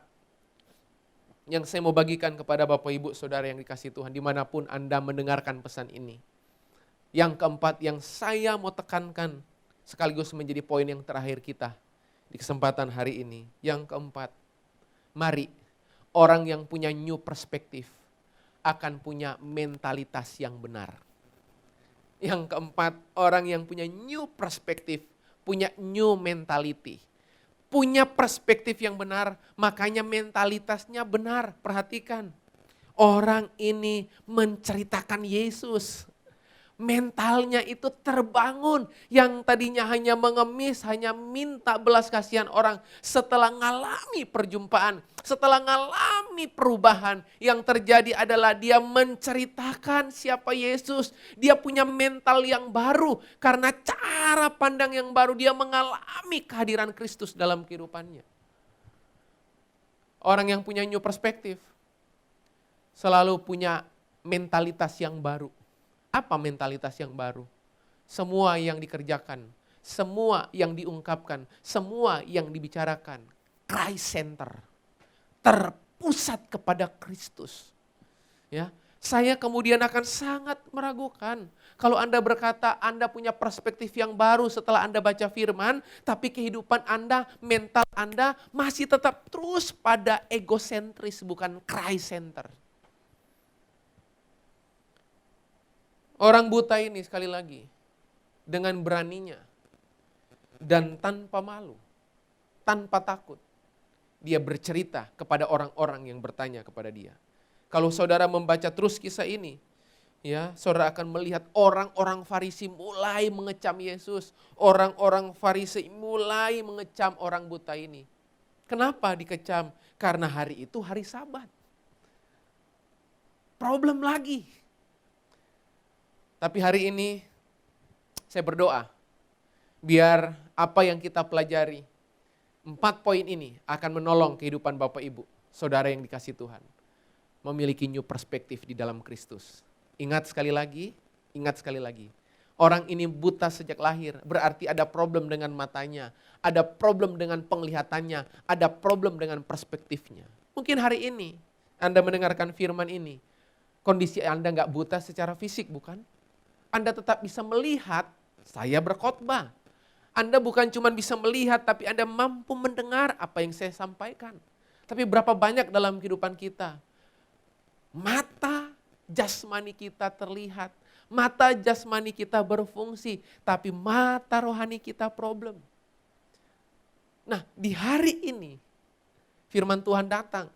yang saya mau bagikan kepada Bapak Ibu Saudara yang dikasihi Tuhan, dimanapun Anda mendengarkan pesan ini. Yang keempat yang saya mau tekankan sekaligus menjadi poin yang terakhir kita di kesempatan hari ini. Yang keempat, mari orang yang punya new perspektif akan punya mentalitas yang benar. Yang keempat, orang yang punya new perspektif, punya new mentality. Punya perspektif yang benar, makanya mentalitasnya benar. Perhatikan, Orang ini menceritakan Yesus. Mentalnya itu terbangun. Yang tadinya hanya mengemis, hanya minta belas kasihan orang. Setelah ngalami perjumpaan, setelah ngalami perubahan, yang terjadi adalah dia menceritakan siapa Yesus. Dia punya mental yang baru. Karena cara pandang yang baru, dia mengalami kehadiran Kristus dalam kehidupannya. Orang yang punya new perspektif selalu punya mentalitas yang baru. Apa mentalitas yang baru? Semua yang dikerjakan, semua yang diungkapkan, semua yang dibicarakan, Christ center, terpusat kepada Kristus. Ya, saya kemudian akan sangat meragukan kalau Anda berkata Anda punya perspektif yang baru setelah Anda baca firman, tapi kehidupan Anda, mental Anda masih tetap terus pada egosentris, bukan Christ center. Orang buta ini sekali lagi, dengan beraninya dan tanpa malu, tanpa takut, dia bercerita kepada orang-orang yang bertanya kepada dia. Kalau saudara membaca terus kisah ini, ya, saudara akan melihat orang-orang Farisi mulai mengecam Yesus, orang-orang Farisi mulai mengecam orang buta ini. Kenapa dikecam? Karena hari itu hari Sabat. Problem lagi. Tapi hari ini saya berdoa, biar apa yang kita pelajari, 4 poin ini akan menolong kehidupan Bapak Ibu, saudara yang dikasih Tuhan. Memiliki new perspektif di dalam Kristus. Ingat sekali lagi, orang ini buta sejak lahir, berarti ada problem dengan matanya, ada problem dengan penglihatannya, ada problem dengan perspektifnya. Mungkin hari ini Anda mendengarkan firman ini, kondisi Anda nggak buta secara fisik, bukan? Anda tetap bisa melihat, saya berkhotbah. Anda bukan cuma bisa melihat, tapi Anda mampu mendengar apa yang saya sampaikan. Tapi berapa banyak dalam kehidupan kita, mata jasmani kita terlihat, mata jasmani kita berfungsi, tapi mata rohani kita problem. Nah, di hari ini, firman Tuhan datang.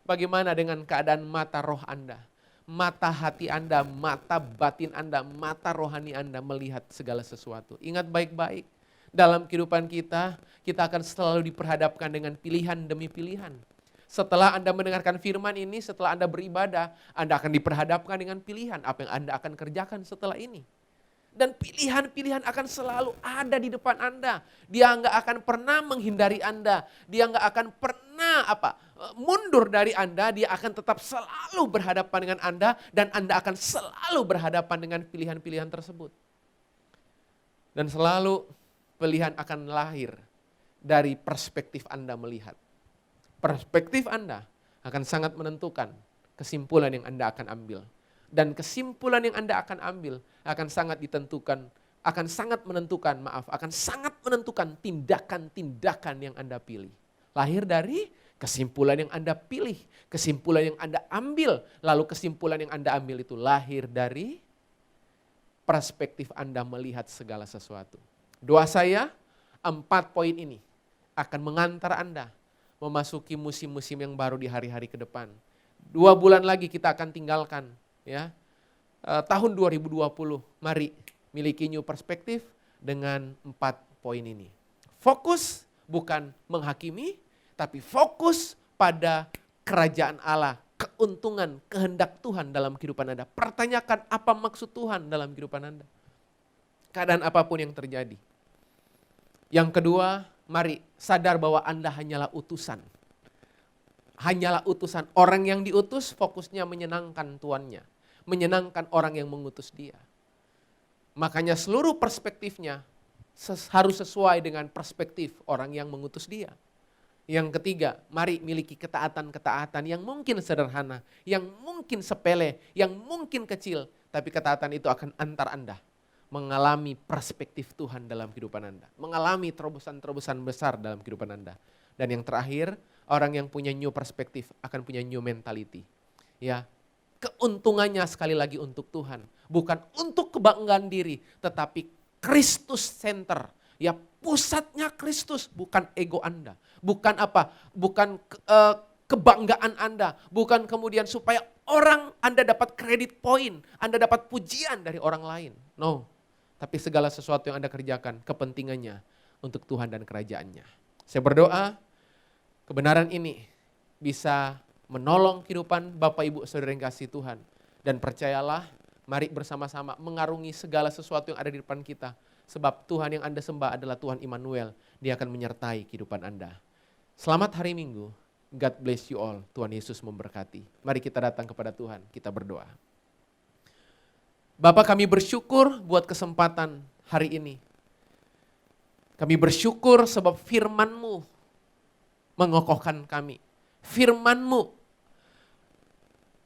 Bagaimana dengan keadaan mata roh Anda? Mata hati Anda, mata batin Anda, mata rohani Anda melihat segala sesuatu. Ingat baik-baik, dalam kehidupan kita akan selalu diperhadapkan dengan pilihan demi pilihan. Setelah Anda mendengarkan firman ini, setelah Anda beribadah, Anda akan diperhadapkan dengan pilihan apa yang Anda akan kerjakan setelah ini. Dan pilihan-pilihan akan selalu ada di depan Anda. Dia nggak akan pernah menghindari Anda. Dia nggak akan pernah mundur dari Anda. Dia akan tetap selalu berhadapan dengan Anda. Dan Anda akan selalu berhadapan dengan pilihan-pilihan tersebut. Dan selalu pilihan akan lahir dari perspektif Anda melihat. Perspektif Anda akan sangat menentukan kesimpulan yang Anda akan ambil. Dan kesimpulan yang Anda akan ambil akan sangat menentukan tindakan-tindakan yang Anda pilih. Lahir dari kesimpulan yang Anda pilih, kesimpulan yang Anda ambil, lalu kesimpulan yang Anda ambil itu lahir dari perspektif Anda melihat segala sesuatu. Doa saya, 4 poin ini akan mengantar Anda memasuki musim-musim yang baru di hari-hari ke depan. 2 bulan lagi kita akan tinggalkan, ya, tahun 2020, mari miliki new perspektif dengan 4 poin ini. Fokus bukan menghakimi, tapi fokus pada kerajaan Allah, keuntungan, kehendak Tuhan dalam kehidupan Anda. Pertanyakan apa maksud Tuhan dalam kehidupan Anda. Keadaan apapun yang terjadi. Yang kedua, mari sadar bahwa Anda hanyalah utusan. Hanyalah utusan. Orang yang diutus fokusnya menyenangkan tuannya. Menyenangkan orang yang mengutus dia. Makanya seluruh perspektifnya harus sesuai dengan perspektif orang yang mengutus dia. Yang ketiga, mari miliki ketaatan-ketaatan yang mungkin sederhana, yang mungkin sepele, yang mungkin kecil. Tapi ketaatan itu akan antar Anda mengalami perspektif Tuhan dalam kehidupan Anda. Mengalami terobosan-terobosan besar dalam kehidupan Anda. Dan yang terakhir, orang yang punya new perspektif akan punya new mentality. Ya, keuntungannya sekali lagi untuk Tuhan. Bukan untuk kebanggaan diri, tetapi Kristus center. Ya, pusatnya Kristus, bukan ego Anda. Bukan apa? Bukan kebanggaan Anda. Bukan kemudian supaya Anda dapat kredit poin, Anda dapat pujian dari orang lain. No, tapi segala sesuatu yang Anda kerjakan, kepentingannya untuk Tuhan dan kerajaannya. Saya berdoa, kebenaran ini bisa menolong kehidupan Bapak Ibu Saudara yang kasih Tuhan. Dan percayalah, mari bersama-sama mengarungi segala sesuatu yang ada di depan kita. Sebab Tuhan yang Anda sembah adalah Tuhan Immanuel. Dia akan menyertai kehidupan Anda. Selamat hari Minggu. God bless you all. Tuhan Yesus memberkati. Mari kita datang kepada Tuhan. Kita berdoa. Bapa, kami bersyukur buat kesempatan hari ini. Kami bersyukur sebab firman-Mu mengokohkan kami. Firman-Mu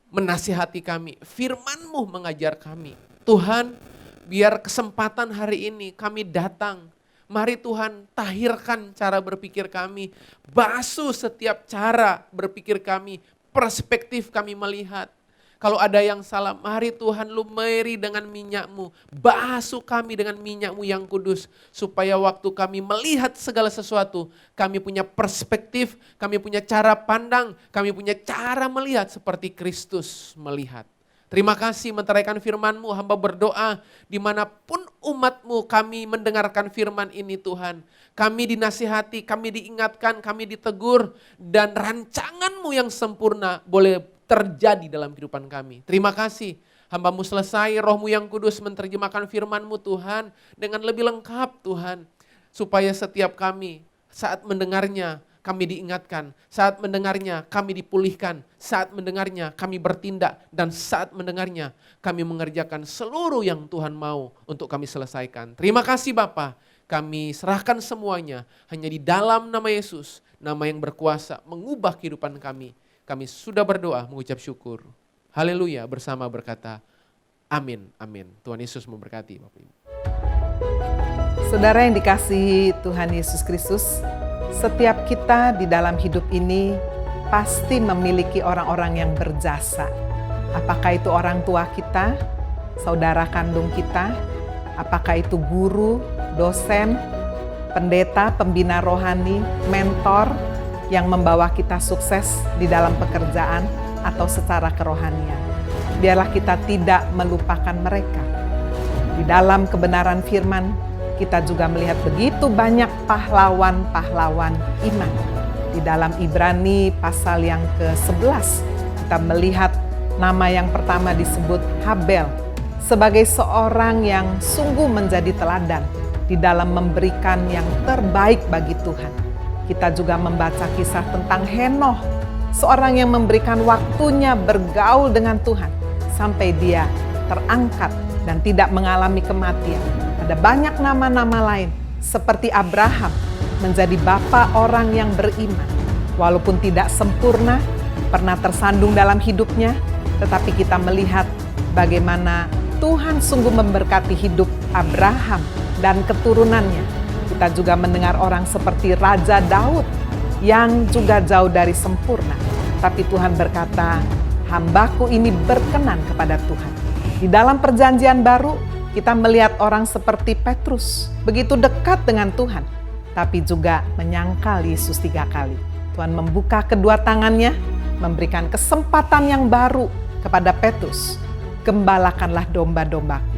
menasihati kami. Firman-Mu mengajar kami. Tuhan, biar kesempatan hari ini kami datang. Mari Tuhan tahirkan cara berpikir kami. Basuh setiap cara berpikir kami. Perspektif kami melihat. Kalau ada yang salah, mari Tuhan lumuri dengan minyak-Mu. Basuh kami dengan minyak-Mu yang kudus. Supaya waktu kami melihat segala sesuatu, kami punya perspektif, kami punya cara pandang, kami punya cara melihat seperti Kristus melihat. Terima kasih menteraikan firman-Mu, hamba berdoa dimanapun umat-Mu kami mendengarkan firman ini Tuhan. Kami dinasihati, kami diingatkan, kami ditegur, dan rancangan-Mu yang sempurna boleh terjadi dalam kehidupan kami. Terima kasih, hamba-Mu selesai, Roh-Mu yang kudus menerjemahkan firman-Mu Tuhan dengan lebih lengkap Tuhan. Supaya setiap kami saat mendengarnya kami diingatkan, saat mendengarnya kami dipulihkan, saat mendengarnya kami bertindak, dan saat mendengarnya kami mengerjakan seluruh yang Tuhan mau untuk kami selesaikan. Terima kasih Bapa, kami serahkan semuanya hanya di dalam nama Yesus, nama yang berkuasa mengubah kehidupan kami. Kami sudah berdoa mengucap syukur. Haleluya, bersama berkata amin, amin. Tuhan Yesus memberkati Bapak Ibu. Saudara yang dikasihi Tuhan Yesus Kristus, setiap kita di dalam hidup ini pasti memiliki orang-orang yang berjasa. Apakah itu orang tua kita, saudara kandung kita, apakah itu guru, dosen, pendeta, pembina rohani, mentor yang membawa kita sukses di dalam pekerjaan atau secara kerohanian. Biarlah kita tidak melupakan mereka. Di dalam kebenaran firman, kita juga melihat begitu banyak pahlawan-pahlawan iman. Di dalam Ibrani pasal yang ke-11, kita melihat nama yang pertama disebut Habel sebagai seorang yang sungguh menjadi teladan di dalam memberikan yang terbaik bagi Tuhan. Kita juga membaca kisah tentang Henoh, seorang yang memberikan waktunya bergaul dengan Tuhan sampai dia terangkat dan tidak mengalami kematian. Ada banyak nama-nama lain seperti Abraham menjadi bapa orang yang beriman. Walaupun tidak sempurna, pernah tersandung dalam hidupnya, tetapi kita melihat bagaimana Tuhan sungguh memberkati hidup Abraham dan keturunannya. Kita juga mendengar orang seperti Raja Daud yang juga jauh dari sempurna. Tapi Tuhan berkata, hambaku ini berkenan kepada Tuhan. Di dalam perjanjian baru, kita melihat orang seperti Petrus, begitu dekat dengan Tuhan, tapi juga menyangkal Yesus 3 kali. Tuhan membuka kedua tangannya, memberikan kesempatan yang baru kepada Petrus. Gembalakanlah domba-dombaku.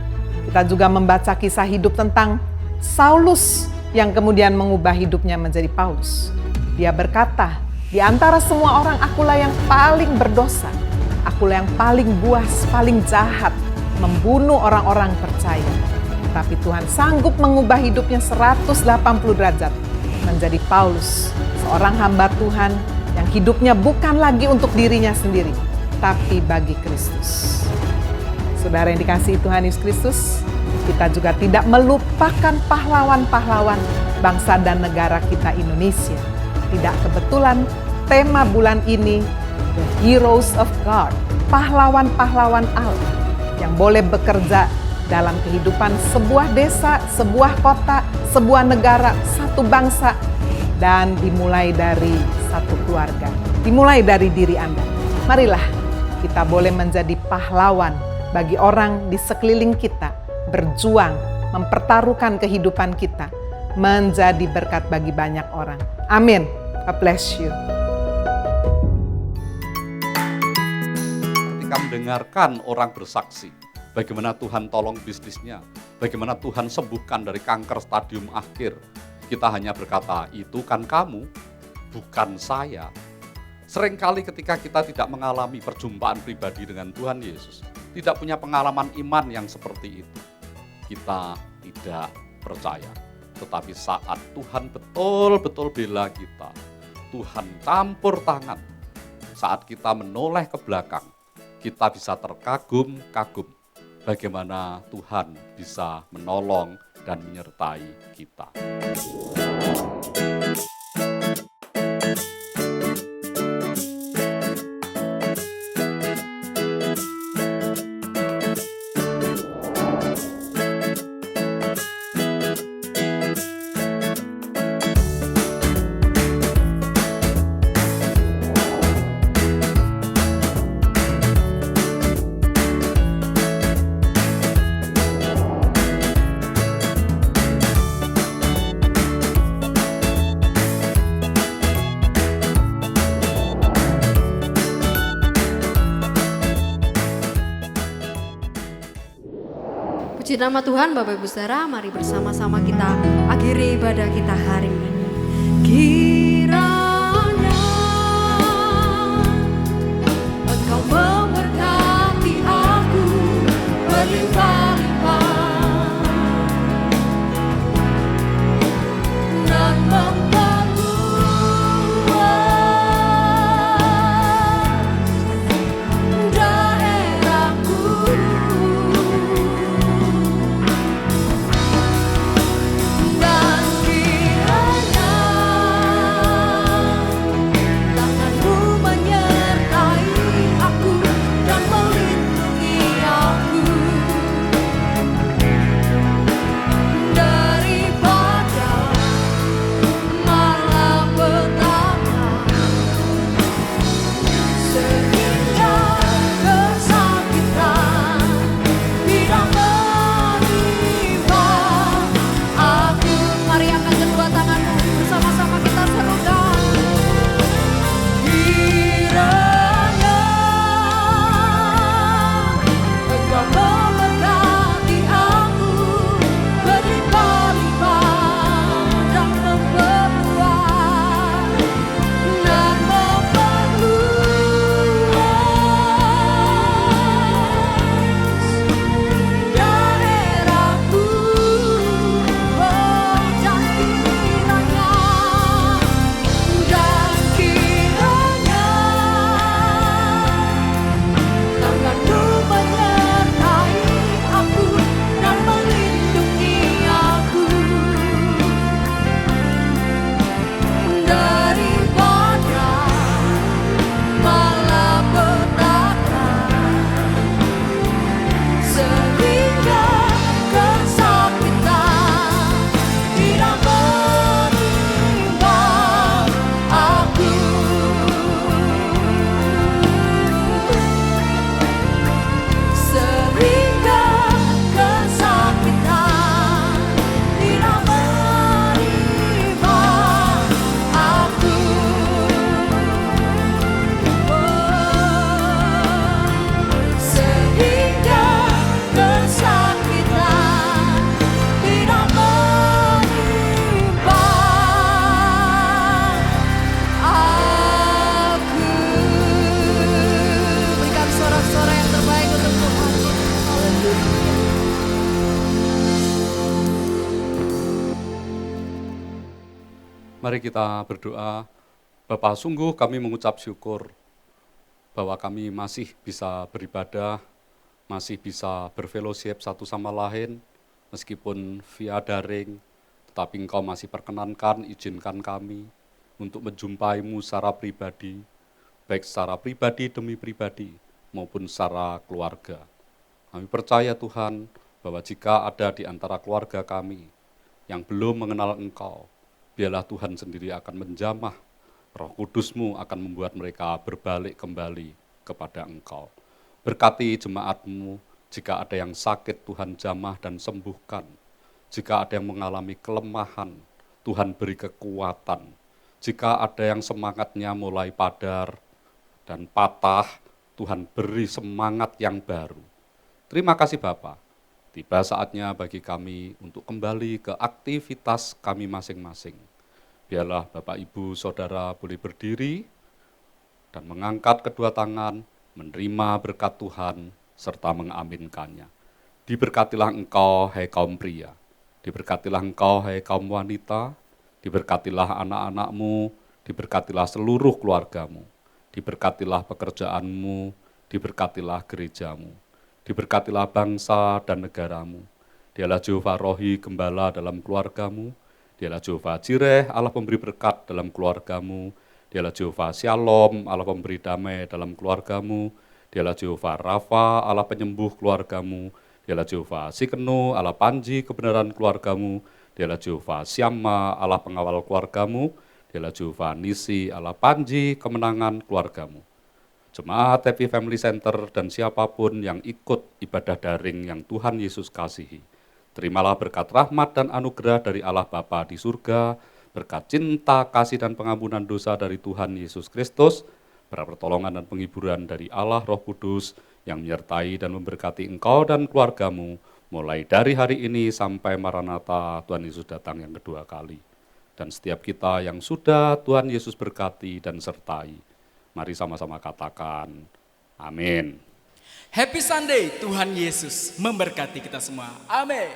Kita juga membaca kisah hidup tentang Saulus yang kemudian mengubah hidupnya menjadi Paulus. Dia berkata, di antara semua orang akulah yang paling berdosa. Akulah yang paling buas, paling jahat, membunuh orang-orang percaya. Tapi Tuhan sanggup mengubah hidupnya 180 derajat menjadi Paulus, seorang hamba Tuhan yang hidupnya bukan lagi untuk dirinya sendiri, tapi bagi Kristus. Saudara yang dikasihi Tuhan Yesus Kristus, kita juga tidak melupakan pahlawan-pahlawan bangsa dan negara kita Indonesia. Tidak kebetulan tema bulan ini, The Heroes of God, pahlawan-pahlawan Allah yang boleh bekerja dalam kehidupan sebuah desa, sebuah kota, sebuah negara, satu bangsa, dan dimulai dari satu keluarga. Dimulai dari diri Anda. Marilah kita boleh menjadi pahlawan bagi orang di sekeliling kita, berjuang, mempertaruhkan kehidupan kita, menjadi berkat bagi banyak orang. Amin. God bless you. Ketika mendengarkan orang bersaksi. Bagaimana Tuhan tolong bisnisnya, bagaimana Tuhan sembuhkan dari kanker stadium akhir. Kita hanya berkata, itu kan kamu, bukan saya. Seringkali ketika kita tidak mengalami perjumpaan pribadi dengan Tuhan Yesus, tidak punya pengalaman iman yang seperti itu, kita tidak percaya. Tetapi saat Tuhan betul-betul bela kita, Tuhan campur tangan, saat kita menoleh ke belakang, kita bisa terkagum-kagum bagaimana Tuhan bisa menolong dan menyertai kita. Puji nama Tuhan, Bapak Ibu Saudara, mari bersama-sama kita akhiri ibadah kita hari ini. Kiranya Engkau memberkati aku berlimpah-limpah dan memperluas daerahku. Dan kiranya Mari kita berdoa. Bapa, sungguh kami mengucap syukur bahwa kami masih bisa beribadah, masih bisa berfellowship satu sama lain, meskipun via daring, tetapi Engkau masih perkenankan, izinkan kami untuk menjumpaimu secara pribadi, baik secara pribadi demi pribadi, maupun secara keluarga. Kami percaya Tuhan, bahwa jika ada di antara keluarga kami yang belum mengenal Engkau, biarlah Tuhan sendiri akan menjamah, Roh Kudus-Mu akan membuat mereka berbalik kembali kepada Engkau. Berkati jemaat-Mu, jika ada yang sakit Tuhan jamah dan sembuhkan. Jika ada yang mengalami kelemahan, Tuhan beri kekuatan. Jika ada yang semangatnya mulai padar dan patah, Tuhan beri semangat yang baru. Terima kasih Bapa. Tiba saatnya bagi kami untuk kembali ke aktivitas kami masing-masing. Biarlah Bapak, Ibu, Saudara boleh berdiri dan mengangkat kedua tangan, menerima berkat Tuhan, serta mengaminkannya. Diberkatilah engkau, hai kaum pria. Diberkatilah engkau, hai kaum wanita. Diberkatilah anak-anakmu, diberkatilah seluruh keluargamu. Diberkatilah pekerjaanmu, diberkatilah gerejamu. Diberkatilah bangsa dan negaramu. Dialah Jehovah Rohi, gembala dalam keluargamu. Dialah Jehovah Jireh, Allah pemberi berkat dalam keluargamu. Dialah Jehovah Shalom, Allah pemberi damai dalam keluargamu. Dialah Jehovah Rafa, Allah penyembuh keluargamu. Dialah Jehovah Sikenu, Allah panji kebenaran keluargamu. Dialah Jehovah Syama, Allah pengawal keluargamu. Dialah Jehovah Nisi, Allah panji kemenangan keluargamu. Jemaat Happy Family Center dan siapapun yang ikut ibadah daring yang Tuhan Yesus kasihi, terimalah berkat rahmat dan anugerah dari Allah Bapa di surga, berkat cinta, kasih dan pengampunan dosa dari Tuhan Yesus Kristus, pertolongan dan penghiburan dari Allah Roh Kudus yang menyertai dan memberkati engkau dan keluargamu, mulai dari hari ini sampai Maranatha Tuhan Yesus datang yang kedua kali. Dan setiap kita yang sudah Tuhan Yesus berkati dan sertai, mari sama-sama katakan, amin. Happy Sunday, Tuhan Yesus memberkati kita semua. Amin.